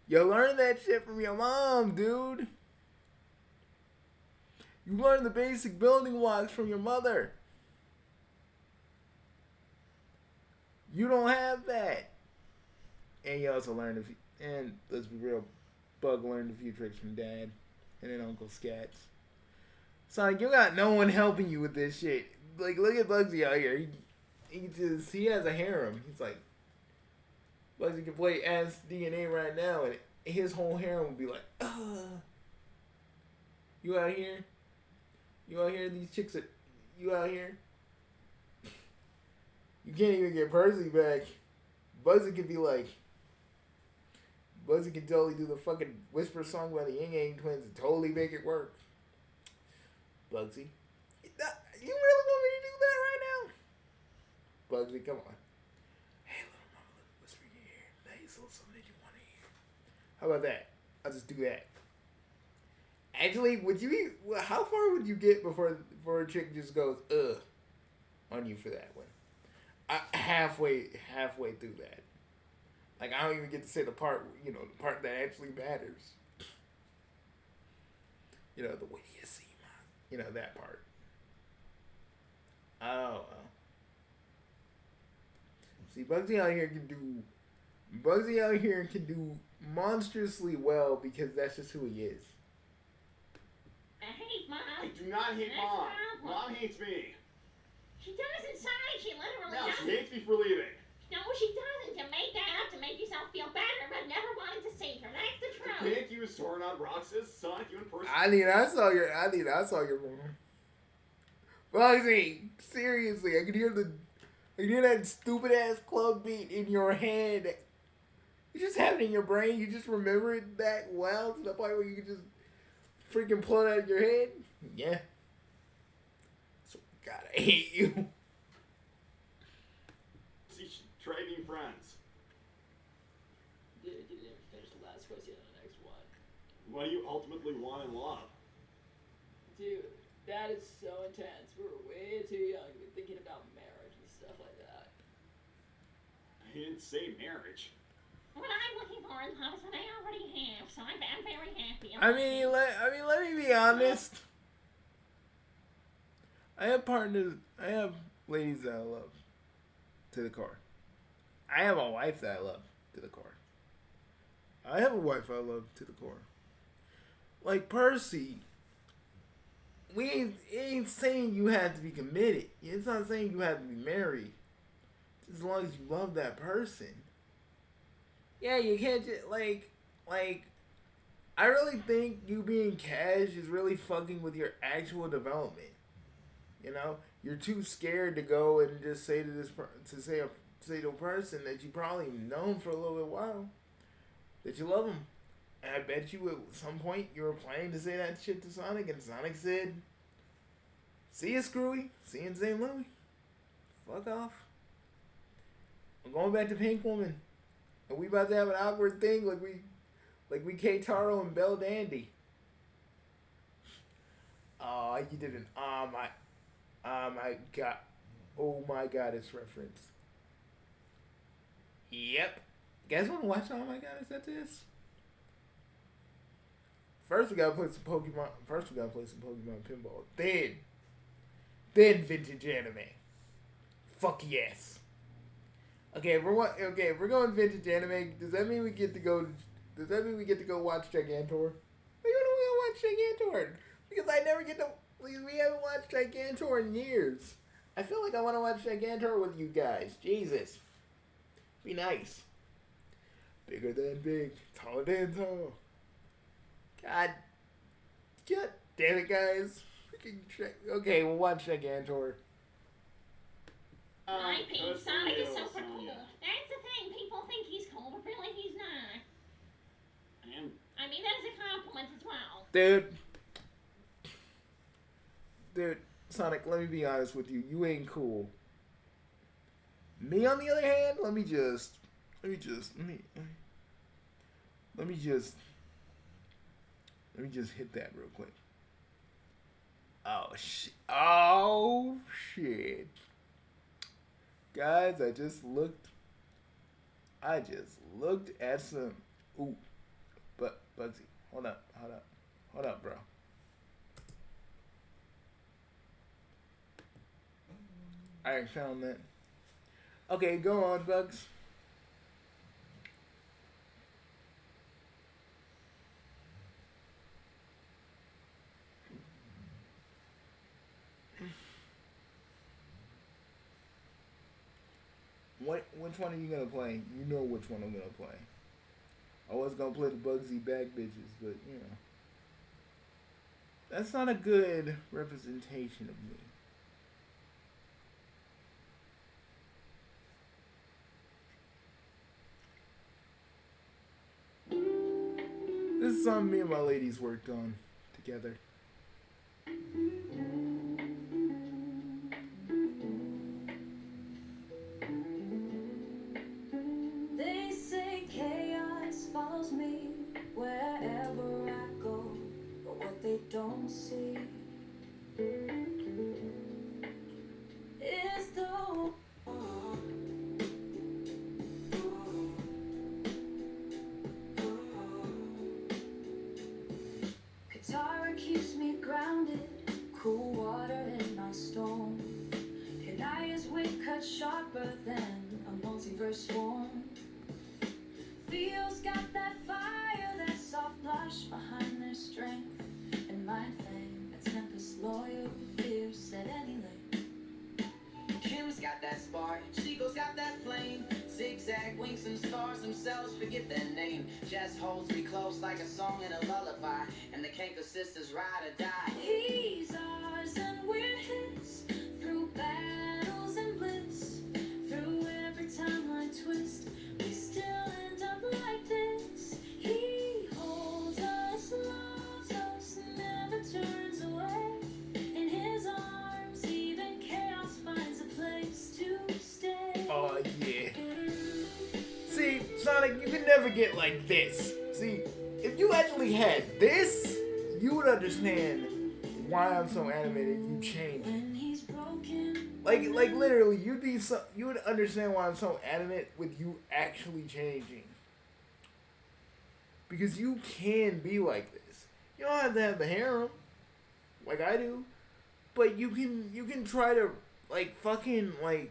Speaker 1: You learn that shit from your mom, dude. You learn the basic building blocks from your mother. You don't have that. And you also learned and let's be real, Bug learned a few tricks from Dad and then Uncle Scats. Sonic, you got no one helping you with this shit. Like, look at Bugsy out here. He has a harem. He's like, Bugsy can play as DNA right now, and his whole harem would be like, you out here? You out here? These chicks are, you out here? You can't even get Percy back. Bugsy could be like, Bugsy can totally do the fucking whisper song by the Ying Yang Twins and totally make it work. Bugsy, you really want me to do that right now? Bugsy, come on. Hey, little mama, let me whisper in your ear. Nice little something that you want to hear. How about that? I'll just do that. Actually, how far would you get before a chick just goes, on you for that one? Halfway through that. Like, I don't even get to say the part, the part that actually matters. The way you see that part. Oh. See, Bugsy out here can do monstrously well because that's just who he is.
Speaker 2: I hate Mom.
Speaker 4: I do not hate
Speaker 2: That's
Speaker 4: Mom.
Speaker 2: the problem.
Speaker 4: Mom hates me.
Speaker 2: She does inside. She literally
Speaker 4: No,
Speaker 2: does.
Speaker 4: she hates me for leaving.
Speaker 2: No, she doesn't. To make that up, to make yourself feel better, but never wanted to see her. That's the truth.
Speaker 4: Can't you sort on Roxas, Sonic, you in person?
Speaker 1: I saw your mom. Bugsy, seriously, I can hear that stupid ass club beat in your head. You just have it in your brain. You just remember it that well to the point where you can just freaking pull it out of your head. Yeah. So God, I hate you.
Speaker 4: See, try being friends.
Speaker 5: You didn't finish the last question on the next one.
Speaker 4: What do you ultimately want in love?
Speaker 5: Dude, that is so intense. We're way too young to be thinking about marriage and stuff like that.
Speaker 4: I didn't say marriage.
Speaker 2: What I'm looking for in love is what I already have, so I'm very happy.
Speaker 1: Let me be honest. I have ladies that I love to the core. I have a wife that I love to the core. I have a wife I love to the core. Like Percy, it ain't saying you have to be committed. It's not saying you have to be married. As long as you love that person. Yeah, you can't just, like, I really think you being cash is really fucking with your actual development. You're too scared to go and just say to say to a person that you probably known for a little bit while that you love him. And I bet you at some point you were planning to say that shit to Sonic, and Sonic said, "See ya, Screwy. See you in St. Louis. Fuck off. I'm going back to Pink Woman. And we about to have an awkward thing like we K-Taro and Bell Dandy. Oh, you did an my god. Oh my goddess reference. Yep. You guys wanna watch Oh My Goddess at this? First we gotta play some Pokemon pinball. Then vintage anime. Fuck yes. Okay, if we're going vintage anime. Does that mean we get to go watch Gigantor? We want to watch Gigantor because we haven't watched Gigantor in years. I feel like I want to watch Gigantor with you guys. Jesus, be nice. Bigger than big, taller than tall. God damn it, guys. Okay, we'll watch Gigantor.
Speaker 2: I think
Speaker 4: good for
Speaker 2: Sonic is
Speaker 4: you,
Speaker 2: super cool.
Speaker 4: Sonya.
Speaker 2: That's the thing. People think he's cool, but really he's not.
Speaker 4: And
Speaker 2: I mean, that is a compliment as well.
Speaker 1: Dude, Sonic, let me be honest with you. You ain't cool. Me, on the other hand, let me just hit that real quick. Oh shit. Guys, I just looked at some. Ooh, but Bugsy, hold up, bro. I found that. Okay, go on, Bugs. Which one are you gonna play? You know which one I'm gonna play. I was gonna play the Bugsy Bag Bitches, but you know. That's not a good representation of me. This is something me and my ladies worked on together.
Speaker 6: They say chaos follows me wherever I go, but what they don't see is the Katara keeps me grounded, cool water in my storm. Kanaya's wit cut sharper than a multiverse swarm. Feels got that fire, that soft blush behind their strength. And my thing, a tempest loyal, fierce at any length.
Speaker 7: Kim's got that spark, Chico's got that flame. Zigzag winks and stars themselves forget their name. Just holds me close like a song and a lullaby. And the Kanker sisters ride or die.
Speaker 6: He's ours and we're his. Through battles and bliss, through every timeline twist, we still end up like this. He holds us, loves us, never turns away. In his arms, even chaos finds a place to stay.
Speaker 1: Oh yeah. See, Sonic, you can never get like this. See, if you actually had this, you would understand why I'm so animated. You change.
Speaker 6: When he's broken,
Speaker 1: Like literally, you would understand why I'm so adamant with you actually changing. Because you can be like this. You don't have to have the harem, like I do, but you can try to like fucking like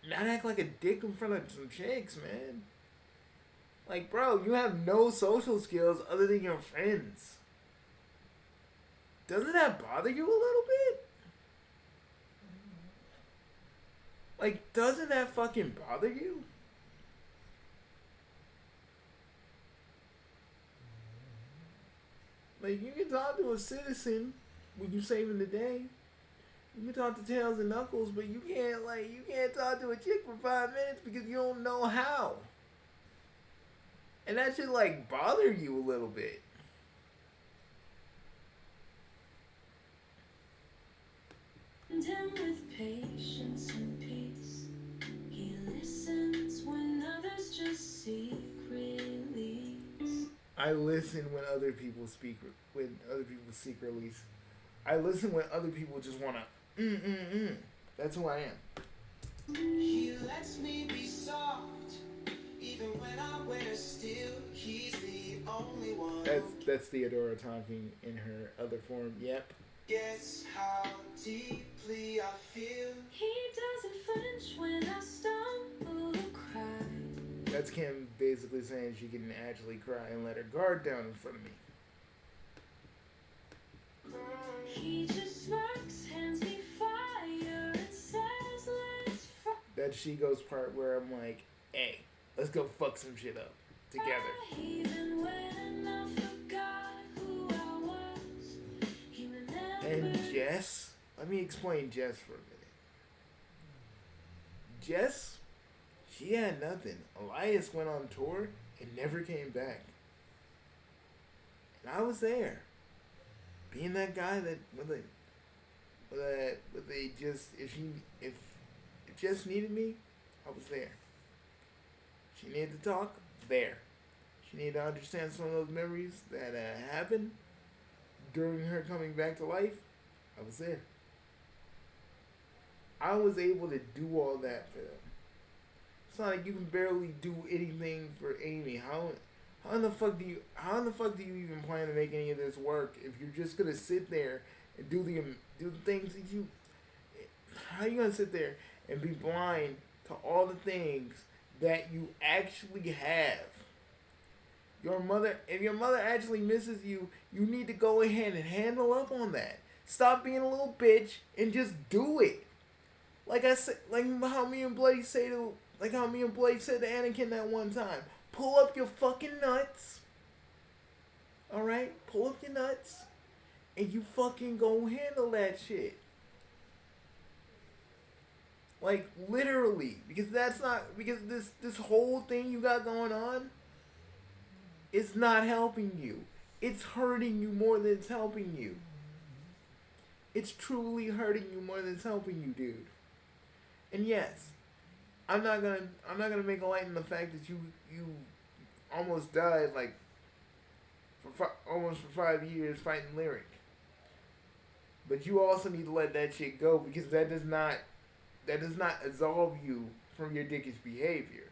Speaker 1: not act like a dick in front of some chicks, man. Like, bro, you have no social skills other than your friends. Doesn't that bother you a little bit? Like, doesn't that fucking bother you? Like, you can talk to a citizen when you saving the day. You can talk to Tails and Knuckles, but you can't talk to a chick for 5 minutes because you don't know how. And that should, like, bother you a little bit.
Speaker 6: and him with patience and peace. He listens when others just seek
Speaker 1: I listen when other people speak, when other people seek release. I listen when other people just wanna That's who I am.
Speaker 7: He lets me be soft, even when I wear steel. He's the only one.
Speaker 1: That's Theodora talking in her other form. Yep.
Speaker 7: Guess how deeply I feel.
Speaker 6: He doesn't flinch when I stumble or cry.
Speaker 1: That's Kim basically saying she can actually cry and let her guard down in front of me.
Speaker 6: He just smirks, hands me fire, and says let's fry.
Speaker 1: That She Goes part where I'm like, hey, let's go fuck some shit up together.
Speaker 6: Even when I forgot who I was, he remembered.
Speaker 1: And Jess, let me explain Jess for a minute. Jess, she had nothing. Elias went on tour and never came back. And I was there. Being that guy that with a just if Jess needed me, I was there. She needed to talk, there. She needed to understand some of those memories that happened during her coming back to life. I was there. I was able to do all that for them. It's not like you can barely do anything for Amy. How in the fuck do you even plan to make any of this work if you're just gonna sit there and do the things that you? How are you gonna sit there and be blind to all the things that you actually have? If your mother actually misses you, you need to go ahead and handle up on that. Stop being a little bitch and just do it. Like I said, like how me and Blake said to Anakin that one time. Pull up your fucking nuts. Alright? Pull up your nuts. And you fucking go handle that shit. Like, literally. Because this whole thing you got going on, it's not helping you. It's hurting you more than it's helping you. It's truly hurting you more than it's helping you, dude. And yes, I'm not gonna make a light in the fact that you almost died like almost for 5 years fighting Lyric. But you also need to let that shit go because that does not absolve you from your dickish behavior.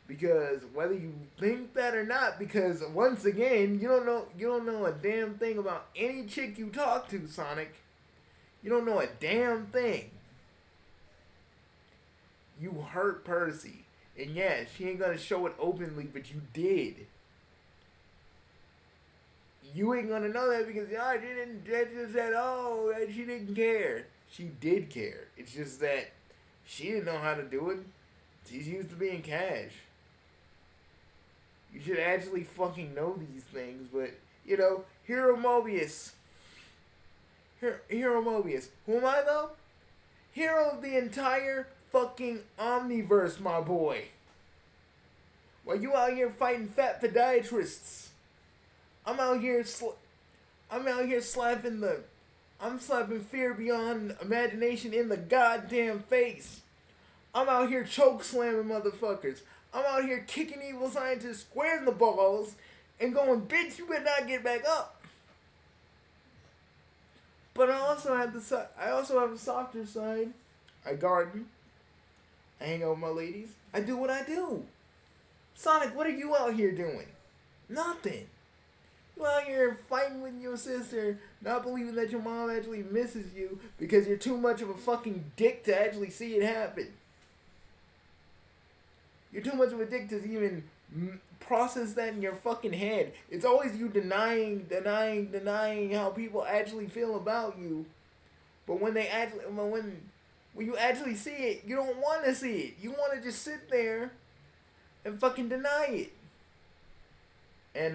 Speaker 1: Because whether you think that or not, because once again, you don't know a damn thing about any chick you talk to, Sonic. You don't know a damn thing. You hurt Percy. And yeah, she ain't gonna show it openly, but you did. You ain't gonna know that because she didn't care. She did care. It's just that she didn't know how to do it. She's used to being cash. You should actually fucking know these things, but Hero Mobius. Hero Mobius. Who am I though? Hero of the entire fucking Omniverse, my boy. While you out here fighting fat podiatrists, I'm slapping fear beyond imagination in the goddamn face. I'm out here choke slamming motherfuckers. I'm out here kicking evil scientists square in the balls and going, bitch, you better not get back up. But I also have a softer side. I garden. I hang out with my ladies. I do what I do. Sonic, what are you out here doing? Nothing. You out here fighting with your sister, not believing that your mom actually misses you because you're too much of a fucking dick to actually see it happen. You're too much of a dick to even process that in your fucking head. It's always you denying how people actually feel about you. But when you actually see it, you don't want to see it. You want to just sit there and fucking deny it. And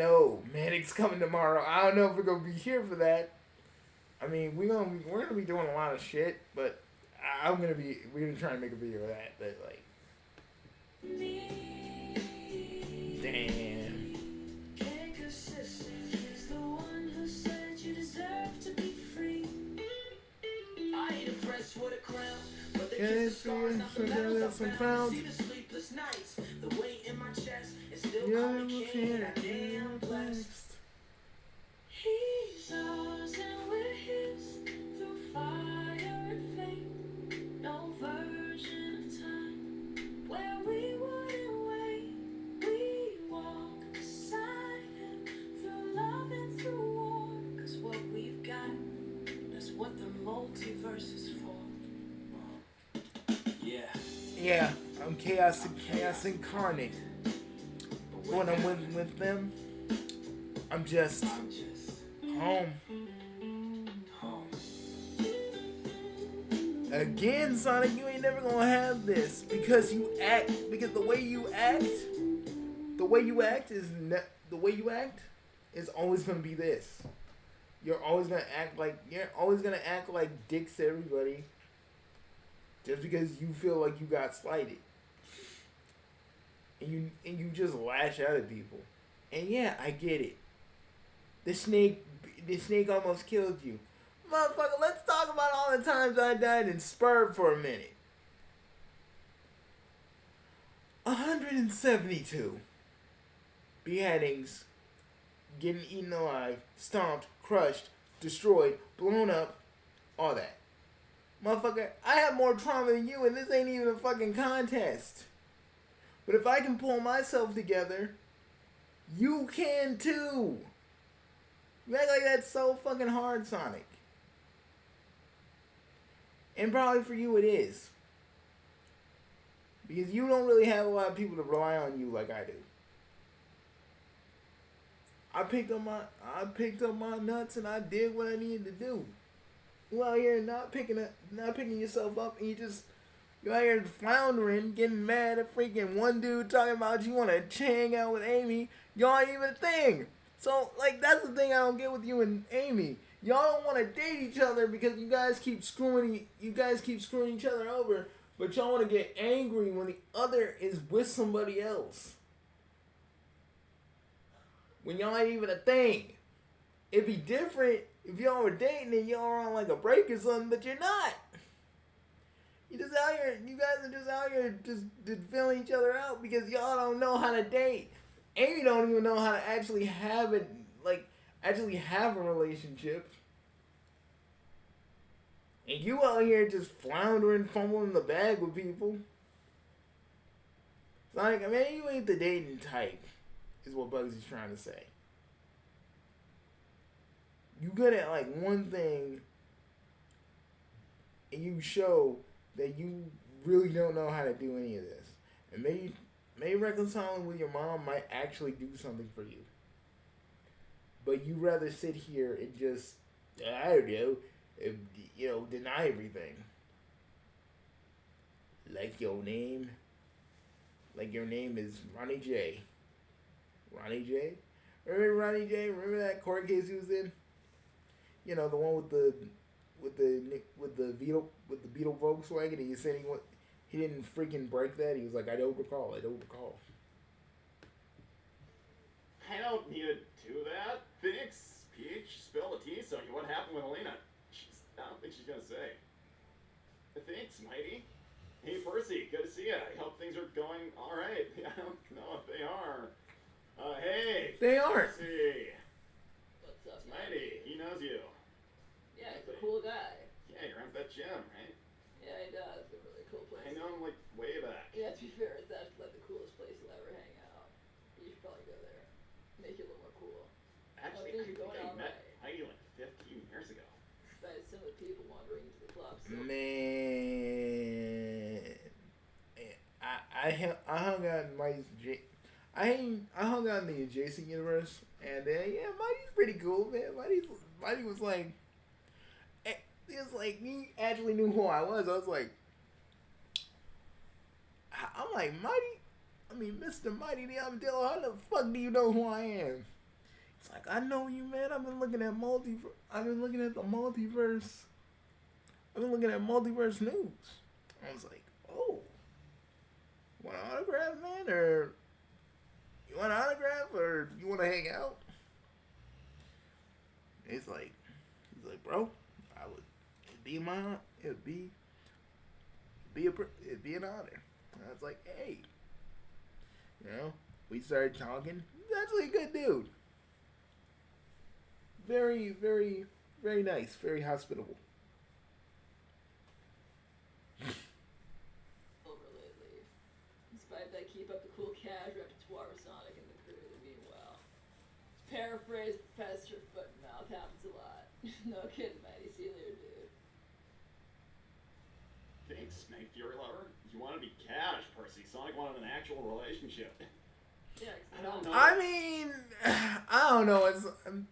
Speaker 1: Manic's coming tomorrow. I don't know if we're gonna be here for that. I mean, we're gonna be doing a lot of shit, but we're gonna try and make a video of that. But like, damn.
Speaker 7: With a crown, but they kiss the scars, not the medals I found. See the sleepless nights, the weight in my chest is still call me king, goddamn blessed.
Speaker 6: He's ours and we're his through fire and flame. No version of time where we wouldn't wait. We walk beside him through love and through war. 'Cause what we've got, that's what the multiverse is for.
Speaker 7: Yeah.
Speaker 1: Yeah, I'm chaos incarnate. When I'm with them, I'm just home. Again, Sonic, you ain't never gonna have this because the way you act is always gonna be this. You're always gonna act like dicks to everybody just because you feel like you got slighted. And you just lash out at people. And yeah, I get it. The snake almost killed you. Motherfucker, let's talk about all the times I died in Spurb for a minute. 172 beheadings, getting eaten alive, stomped, crushed, destroyed, blown up, all that. Motherfucker, I have more trauma than you, and this ain't even a fucking contest. But if I can pull myself together, you can too. You act like that's so fucking hard, Sonic. And probably for you it is. Because you don't really have a lot of people to rely on you like I do. I picked up my nuts and I did what I needed to do. You out here not picking yourself up, and you out here floundering, getting mad at freaking one dude talking about you want to hang out with Amy. Y'all ain't even a thing. So, like, that's the thing I don't get with you and Amy. Y'all don't want to date each other because you guys keep screwing each other over, but y'all want to get angry when the other is with somebody else. When y'all ain't even a thing. It'd be different if y'all were dating and y'all were on like a break or something, but you're not. You guys are just out here just feeling each other out because y'all don't know how to date. Amy don't even know how to actually have a relationship. And you out here just floundering, fumbling the bag with people. It's like, I mean, you ain't the dating type, is what Bugsy's trying to say. You good at like one thing, and you show that you really don't know how to do any of this. And maybe reconciling with your mom might actually do something for you. But you rather sit here and just, I don't know, deny everything. Like your name is Ronnie J. Ronnie J? Remember Ronnie J? Remember that court case he was in? You know, the one with the Beetle Volkswagen, and he said he didn't freaking break that. He was like, I don't recall.
Speaker 4: I don't need to do that. Thanks, Peach. Spill the tea, Sonya. What happened with Elena? I don't think she's gonna say. Thanks, Mighty. Hey, Percy. Good to see you. I hope things are going all right. I don't know if they are. Hey.
Speaker 1: They aren't.
Speaker 4: Percy.
Speaker 5: What's up,
Speaker 4: It's Mighty. He knows you.
Speaker 5: Yeah, he's a cool guy.
Speaker 4: Yeah, he runs that gym, right?
Speaker 5: Yeah, he does. It's a really cool place.
Speaker 4: I know him like way back.
Speaker 5: Yeah, to be fair, it's actually like the coolest place you'll ever hang out. You should probably go there. Make you a little more cool.
Speaker 4: Actually,
Speaker 5: things
Speaker 4: I
Speaker 5: are
Speaker 4: think
Speaker 5: going
Speaker 4: I
Speaker 5: on
Speaker 4: met
Speaker 5: right.
Speaker 4: Heidi like 15 years ago.
Speaker 5: Besides some of the people wandering into the club. So.
Speaker 1: Man, I hung out in I hung out in the adjacent universe, and yeah, Mighty's pretty cool, man. Mighty was like, he actually knew who I was. I was like, I'm like, Mr. Mighty the Armadillo, how the fuck do you know who I am? It's like, I know you, man. I've been looking at the multiverse. I've been looking at multiverse news. I was like, oh, want an autograph, man? Or you want an autograph, or you want to hang out? He's like, bro, it'd be an honor. And I was like, hey, We started talking. He's actually a good dude. Very, very, very nice. Very hospitable.
Speaker 5: Over lately. Despite that, keep up the cool cash repertoire of Sonic and the crew. Meanwhile, paraphrase Professor Footmouth happens a lot. No kidding, man. You see you later, dude.
Speaker 4: Thanks, Snake Fury Lover. You want to be cash, Percy. Sonic wanted an actual relationship.
Speaker 5: Yeah,
Speaker 4: I don't know.
Speaker 1: I mean, I don't know what,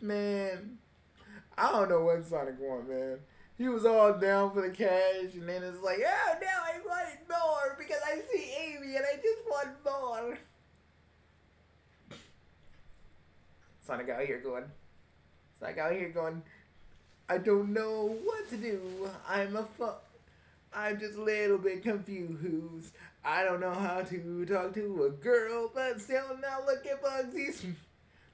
Speaker 1: man. I don't know what Sonic want, man. He was all down for the cash, and then it's like, oh, now I want it more because I see Amy and I just want more. Sonic out here going, I don't know what to do. I'm just a little bit confused. I don't know how to talk to a girl, but still now look at Bugsy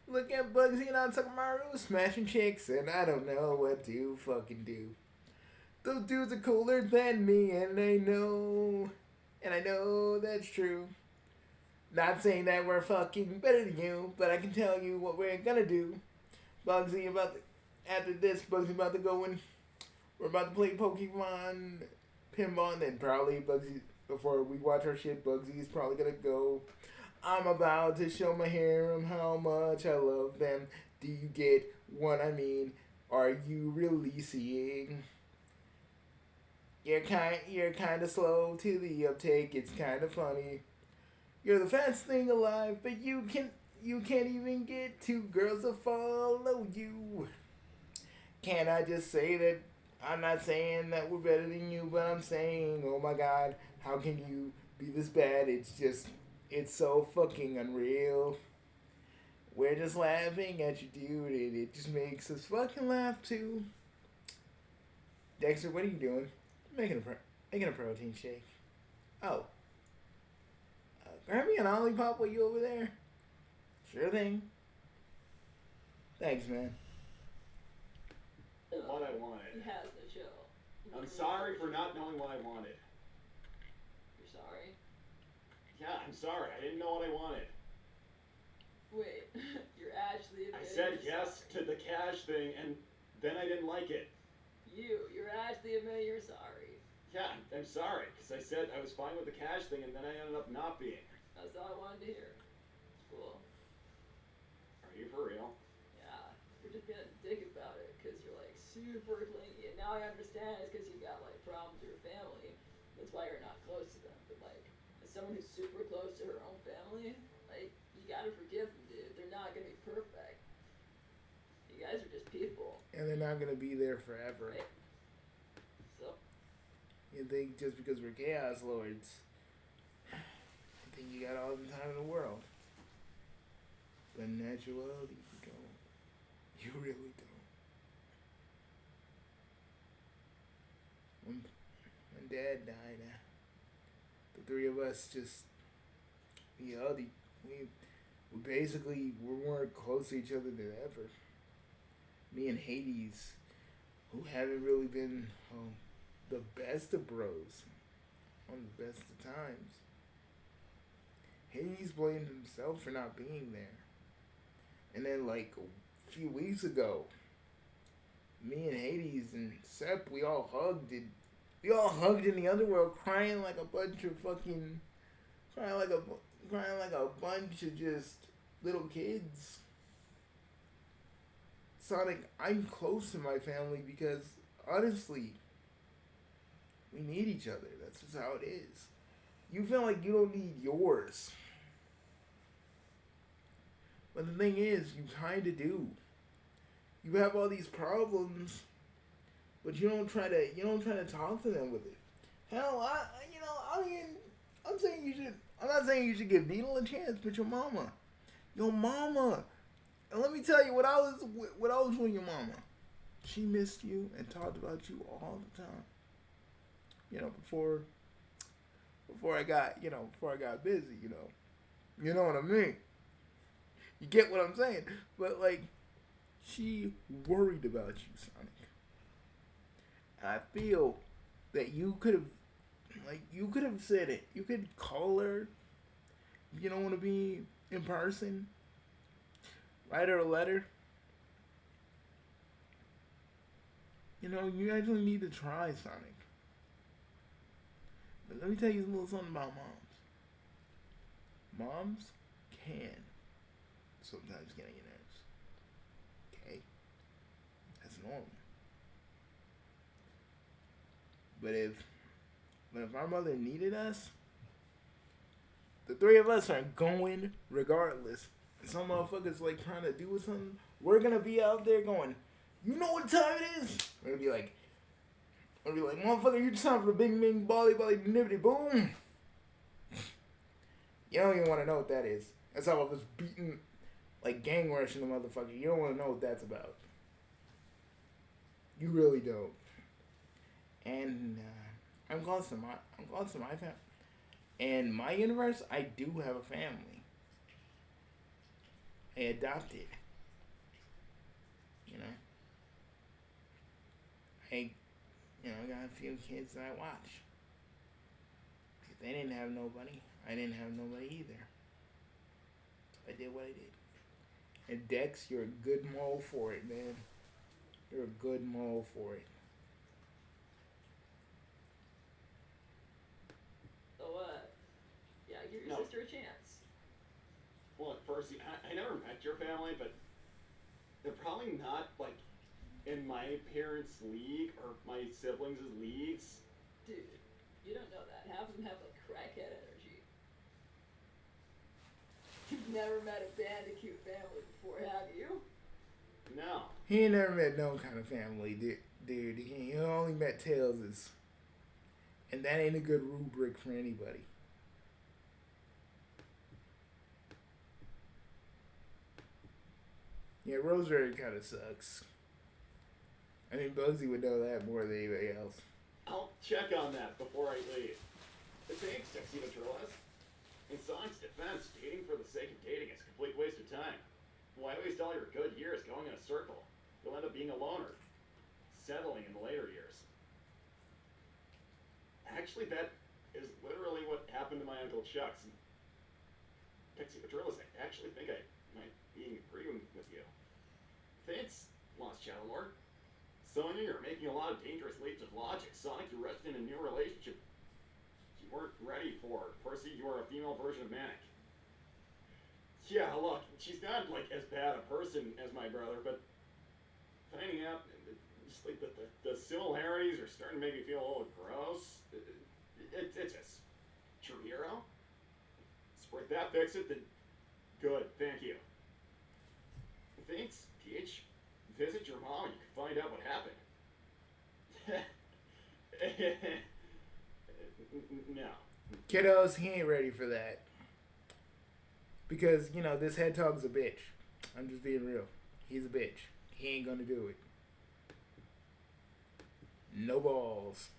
Speaker 1: and Sakamaru smashing chicks, and I don't know what to fucking do. Those dudes are cooler than me, and I know that's true. Not saying that we're fucking better than you, but I can tell you what we're gonna do. After this, Bugsy about to go and we're about to play Pokemon Pinball, and then probably Bugsy, before we watch our shit, Bugsy's probably gonna go. I'm about to show my harem how much I love them. Do you get what I mean? Are you really seeing? You're kind of slow to the uptake. It's kind of funny. You're the fastest thing alive, but you can't even get two girls to follow you. Can I just say that? I'm not saying that we're better than you, but I'm saying, oh my god, how can you be this bad? It's so fucking unreal. We're just laughing at you, dude, and it just makes us fucking laugh too. Dexter, what are you doing? Making a protein shake. Oh. Grab me an lollipop while you over there. Sure thing. Thanks, man.
Speaker 4: What I wanted.
Speaker 5: He has no chill.
Speaker 4: I'm sorry for not knowing what I wanted.
Speaker 5: You're sorry?
Speaker 4: Yeah, I'm sorry. I didn't know what I wanted.
Speaker 5: Wait, you're actually
Speaker 4: I
Speaker 5: admitting
Speaker 4: said
Speaker 5: you're
Speaker 4: yes
Speaker 5: sorry.
Speaker 4: to the cash thing, and then I didn't like it.
Speaker 5: You're actually admitting you're sorry.
Speaker 4: Yeah, I'm sorry, because I said I was fine with the cash thing, and then I ended up not being.
Speaker 5: That's all I wanted to hear. Cool.
Speaker 4: Are you for real?
Speaker 5: Yeah, you're just being a dick about it because you're like super clingy. And now I understand it's because you got like problems with your family. That's why you're not close to them. But like, as someone who's super close to her own family, like, you gotta forgive them, dude. They're not gonna be perfect. You guys are just people.
Speaker 1: And they're not gonna be there forever.
Speaker 5: Right? So,
Speaker 1: You think just because we're Chaos Lords, you think you got all the time in the world. But in actuality, you don't. You really don't. When Dad died, the three of us just, we basically were more close to each other than ever. Me and Hades, who haven't really been the best of bros on the best of times. Hades blamed himself for not being there. And then like a few weeks ago, me and Hades and Sep, we all hugged in the underworld, crying like a bunch of bunch of just little kids. Sonic, I'm close to my family because honestly, we need each other. That's just how it is. You feel like you don't need yours. But the thing is, you kind of do. You have all these problems, but you don't try to talk to them with it. Hell, I'm not saying you should give Needle a chance, but your mama. And let me tell you what I was with your mama. She missed you and talked about you all the time. Before I got busy, You know what I mean? You get what I'm saying? But like, she worried about you, Sonic. And I feel that you could have said it. You could call her. You don't want to be in person, write her a letter. You know, you actually need to try Sonic. But let me tell you a little something about moms. Moms can sometimes get on your nerves. Okay? That's normal. But if our mother needed us, the three of us are going regardless. And some motherfuckers like trying to do something, we're gonna be out there going, you know what time it is? We're gonna be like, motherfucker, you just time for the bing bing bolly bolly nibbity boom. You don't even want to know what that is. That's how I was beating, like gang rushing the motherfucker. You don't want to know what that's about. You really don't. And I'm close to my family. In my universe, I do have a family. I adopted. You know. I got a few kids that I watch. If they didn't have nobody, I didn't have nobody either. So I did what I did. And Dex, you're a good mole for it, man. You're a good mole for it.
Speaker 5: So, yeah, give your
Speaker 4: No.
Speaker 5: sister a chance.
Speaker 4: Well, Percy, I never met your family, but they're probably not, like, in my parents' league or my siblings' leagues.
Speaker 5: Dude, you don't know that. Half of them have, like, crackhead energy. You've never met a Bandicoot family before, have you?
Speaker 4: No.
Speaker 1: He ain't never met no kind of family, dude. He only met Tails's. And that ain't a good rubric for anybody. Yeah, Rosemary kind of sucks. I mean, Bugsy would know that more than anybody else.
Speaker 4: I'll check on that before I leave. Thanks, Tuxedo Turles. In Sonic's defense, dating for the sake of dating is a complete waste of time. Why waste all your good years going in a circle? You'll end up being a loner, settling in the later years. Actually, that is literally what happened to my Uncle Chuck's. Tuxedo Turles, I actually think I might be agreeing with you. Thanks, Lost Shadow Lord. Sonya, you're making a lot of dangerous leaps of logic. Sonic, you're rushed in a new relationship you weren't ready for. Percy, you are a female version of Manic. Yeah, look, she's not, like, as bad a person as my brother, but finding out, just, like, the similarities are starting to make me feel a little gross. It's just true hero. If that fix it, then good, thank you. Thanks, Peach. Visit your mom and you can find out what happened. No.
Speaker 1: Kiddos, he ain't ready for that. Because, you know, this hedgehog's a bitch. I'm just being real. He's a bitch. He ain't gonna do it. No balls.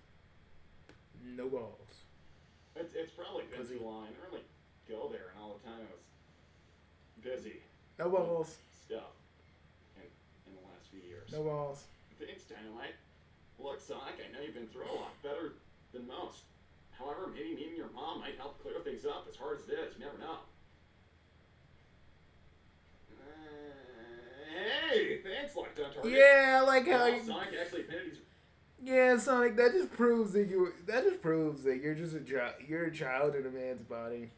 Speaker 1: No balls.
Speaker 4: It's probably been too long. I didn't really go there, and all the time I was busy.
Speaker 1: No balls.
Speaker 4: Stuff. In the last few years.
Speaker 1: No balls.
Speaker 4: Thanks, Dynamite. Look, Sonic, I know you've been through a lot better than most. However, maybe meeting your mom might help clear things up. As hard as it is, you never know. Hey, thanks, Lockdown Target.
Speaker 1: Yeah, I like how
Speaker 4: Well, Sonic actually admitted he's...
Speaker 1: Yeah, Sonic, that just proves that you're just you're a child in a man's body.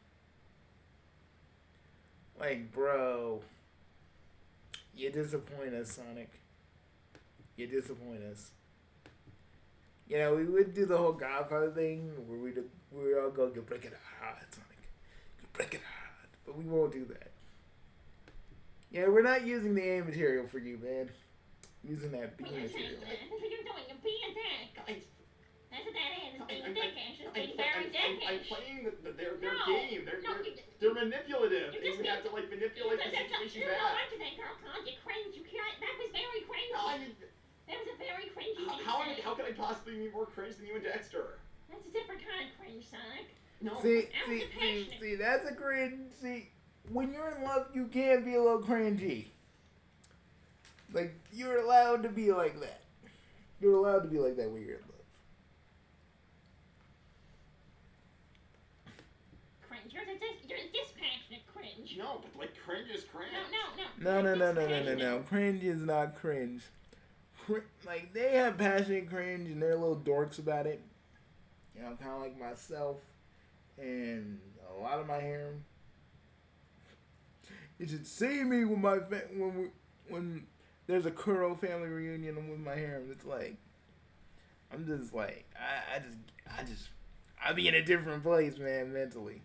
Speaker 1: Like, bro. You disappoint us, Sonic. You disappoint us. You know, we would do the whole Godfather thing where we all go, you break it hard, Sonic. You break it hard. But we won't do that. Yeah, we're not using the A material for you, man. Using that B material.
Speaker 2: That's what you're doing. You're being a dick.
Speaker 4: Guys,
Speaker 2: That's what that is. Being a dick. It's just being very
Speaker 4: I'm
Speaker 2: dickish.
Speaker 4: playing their
Speaker 2: No,
Speaker 4: game. They're manipulative.
Speaker 2: You just
Speaker 4: We have to, like, manipulate the situation
Speaker 2: You know
Speaker 4: back.
Speaker 2: what? That girl called you cringe. You can't. That was very cringy.
Speaker 4: No, I mean,
Speaker 2: That was a very cringy thing to say.
Speaker 4: how can I possibly be more cringe than you and Dexter?
Speaker 2: That's a different kind of cringe, Sonic.
Speaker 4: No.
Speaker 1: See, that's a cringe. See, when you're in love, you can be a little cringy. Like, you're allowed to be like that. You're allowed to be like that when you're in love.
Speaker 2: Cringe. You're a dispassionate cringe.
Speaker 4: joke, but like cringe is cringe.
Speaker 1: No. Cringe is not cringe. Like, they have passionate cringe and they're little dorks about it. You know, kind of like myself and a lot of my harem. You should see me with my when there's a Kuro family reunion with my harem. It's like, I'm just like, I be in a different place, man, mentally.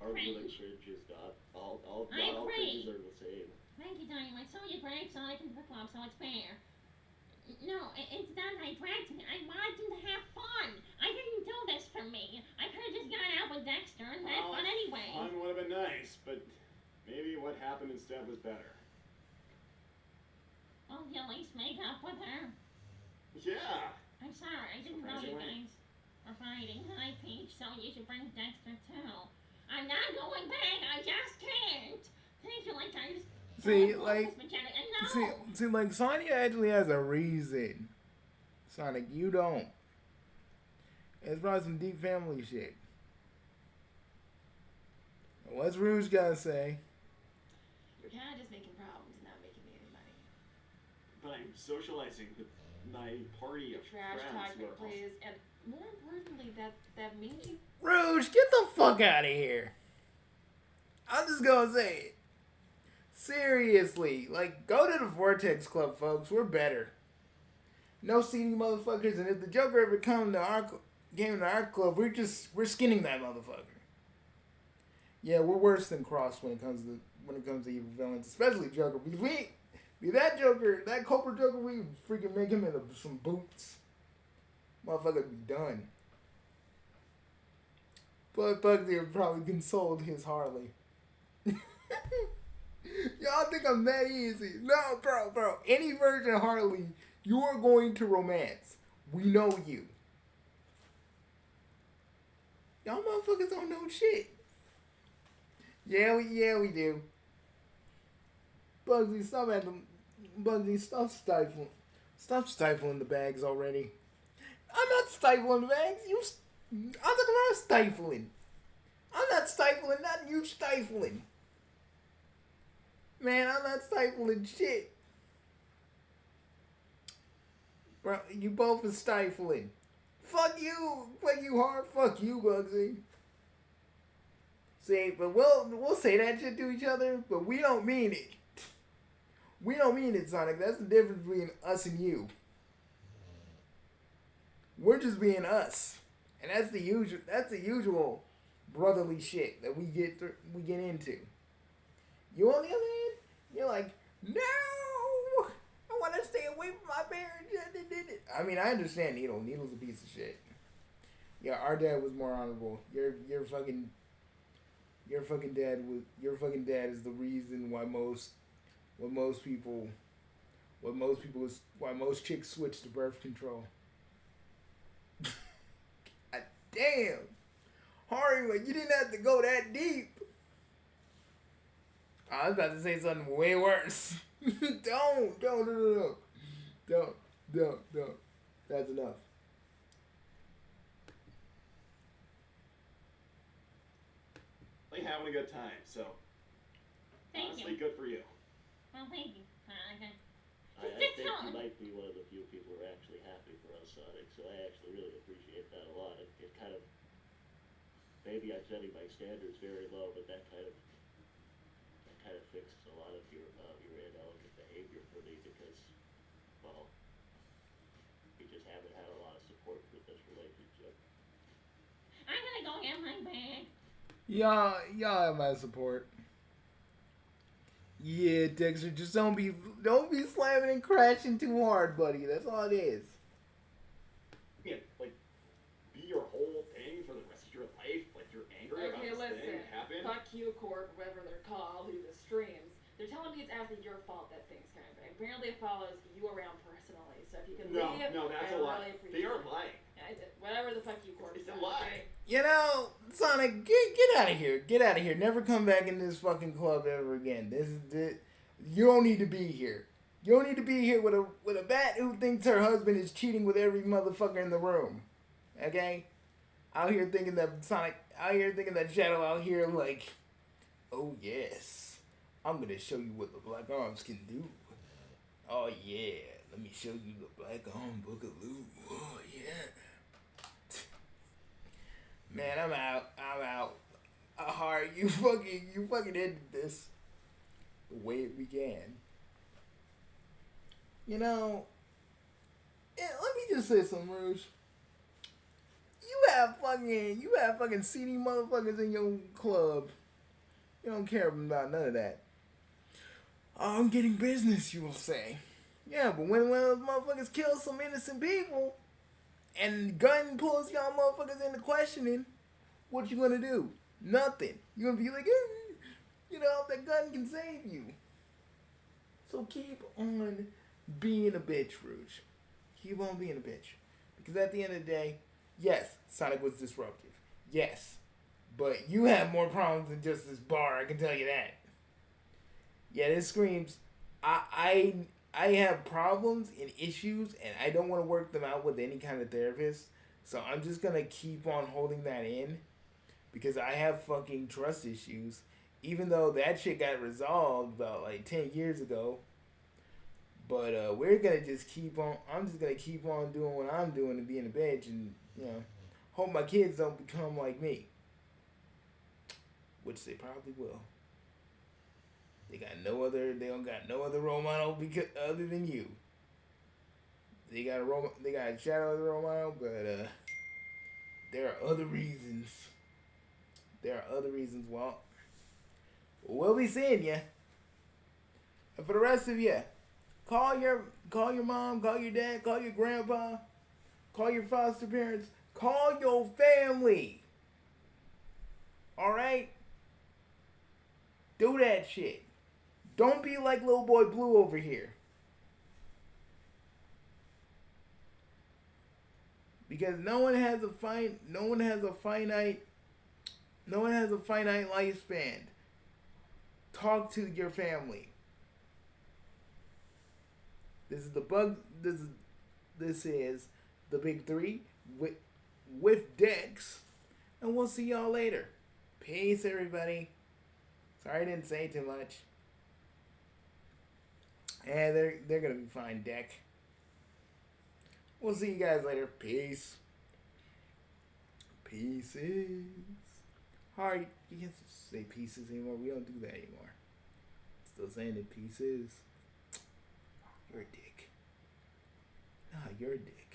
Speaker 3: Our really cringe is not all cringes are the same.
Speaker 2: Thank you, Dynamite. So you dragged Sonic into the club, so it's fair. No, it's not I dragged him. I wanted him to have fun. I didn't do this for me. I could have just gone out with Dexter and had fun anyway.
Speaker 4: Fun would have been nice, but maybe what happened instead was better.
Speaker 2: Well, you at least make up with her.
Speaker 4: Yeah.
Speaker 2: I'm sorry, I didn't know you guys were fighting. Hi, Peach, so you should bring Dexter too. I'm not going back, I just can't. Thank you, like I just...
Speaker 1: See, like Sonya actually has a reason. Sonic, you don't. It's probably some deep family shit. What's Rouge gotta say?
Speaker 5: You're kind of just making problems and not making me any money.
Speaker 4: But I'm socializing with my party of
Speaker 5: Trash
Speaker 4: friends who
Speaker 5: talking
Speaker 4: are
Speaker 5: plays, and more importantly, that means
Speaker 1: Rouge, get the fuck out of here. I'm just gonna say it. Seriously, like, go to the Vortex Club, folks. We're better. No seedy motherfuckers, and if the Joker ever came to our club, we're skinning that motherfucker. Yeah, we're worse than Cross when it comes to evil villains, especially Joker. Be that Joker, that Cobra Joker, we freaking make him into some boots. Motherfucker be done. But Bugsy would probably consoled his Harley. Y'all think I'm that easy? No, bro. Any version of Harley, you are going to romance. We know you. Y'all motherfuckers don't know shit. Yeah, we do. Bugsy, stop stifling. Stop stifling the bags already. I'm not stifling the bags. I'm talking about stifling. I'm not stifling, not you stifling. Man, I'm not stifling shit. Bro, you both are stifling. Fuck you hard. Fuck you, Bugsy. See, but we'll say that shit to each other, but we don't mean it. We don't mean it, Sonic. That's the difference between us and you. We're just being us, and that's the usual brotherly shit that we get into. You on the other hand, you're like, no, I want to stay away from my parents. I mean, I understand Needle. Needle's a piece of shit. Yeah, our dad was more honorable. Your fucking dad is the reason why most chicks switch to birth control. God damn, Harry, like, you didn't have to go that deep. I was about to say something way worse. Don't. That's enough.
Speaker 4: Like having a good time, so
Speaker 2: Thank
Speaker 4: honestly,
Speaker 2: you.
Speaker 4: good for you.
Speaker 2: Well, thank you.
Speaker 3: I think you might be one of the few people who are actually happy for us, Sonic, so I actually really appreciate that a lot. It kind of, maybe I'm setting my standards very low, but that kind of fixes a lot of your inelegant behavior for me because, well, we just haven't had a lot of support with this relationship.
Speaker 2: I'm gonna go get my bag.
Speaker 1: Y'all have my support. Yeah, Dexter, just don't be slamming and crashing too hard, buddy. That's all it is.
Speaker 4: Yeah, like, be your whole thing for the rest of your life? Like, you're angry about
Speaker 5: okay,
Speaker 4: this
Speaker 5: listen.
Speaker 4: thing that happened?
Speaker 5: Fuck you, Cork, whatever they're called, who the streams. They're telling me it's actually your fault that thing's coming back. Apparently it follows you around personally, so if you can leave,
Speaker 4: No, that's
Speaker 5: I
Speaker 4: a lie.
Speaker 5: really appreciate
Speaker 4: They are
Speaker 5: it.
Speaker 4: lying.
Speaker 5: Whatever the fuck you, Cork.
Speaker 4: It's a
Speaker 5: said,
Speaker 4: lie.
Speaker 5: okay?
Speaker 1: You know, Sonic, get out of here. Get out of here. Never come back in this fucking club ever again. You don't need to be here. You don't need to be here with a bat who thinks her husband is cheating with every motherfucker in the room. Okay? Out here thinking that Shadow out here, like, Oh yes, I'm gonna show you what the black arms can do. Oh yeah, let me show you the black arm boogaloo. Oh yeah. Man, I'm out. I'm out. Alright, you fucking ended this the way it began. You know, let me just say something, Rouge. You have fucking CD motherfuckers in your club. You don't care about none of that. Oh, I'm getting business, you will say. Yeah, but when one of those motherfuckers kills some innocent people and gun pulls y'all motherfuckers into questioning, what you gonna do? Nothing. You gonna be like, you know, that gun can save you. So keep on being a bitch, Rouge. Keep on being a bitch. Because at the end of the day, yes, Sonic was disruptive. Yes. But you have more problems than just this bar, I can tell you that. Yeah, this screams, I have problems and issues, and I don't want to work them out with any kind of therapist. So I'm just going to keep on holding that in. Because I have fucking trust issues. Even though that shit got resolved about like 10 years ago. But we're going to just keep on, I'm just going to keep on doing what I'm doing and being a bitch. And, you know, hope my kids don't become like me. Which they probably will. They don't got no other role model other than you. They got a shadow of the role model, but there are other reasons. Well, we'll be seeing ya. And for the rest of you, call your mom, call your dad, call your grandpa, call your foster parents, call your family. All right? Do that shit. Don't be like little boy Blue over here. Because no one has a finite lifespan. Talk to your family. This is the big three with Dex. And we'll see y'all later. Peace, everybody. Sorry I didn't say too much. And they're gonna be fine, Deck. We'll see you guys later. Peace. Pieces. Alright, you can't say pieces anymore. We don't do that anymore. Still saying it pieces. You're a dick. Nah, you're a dick.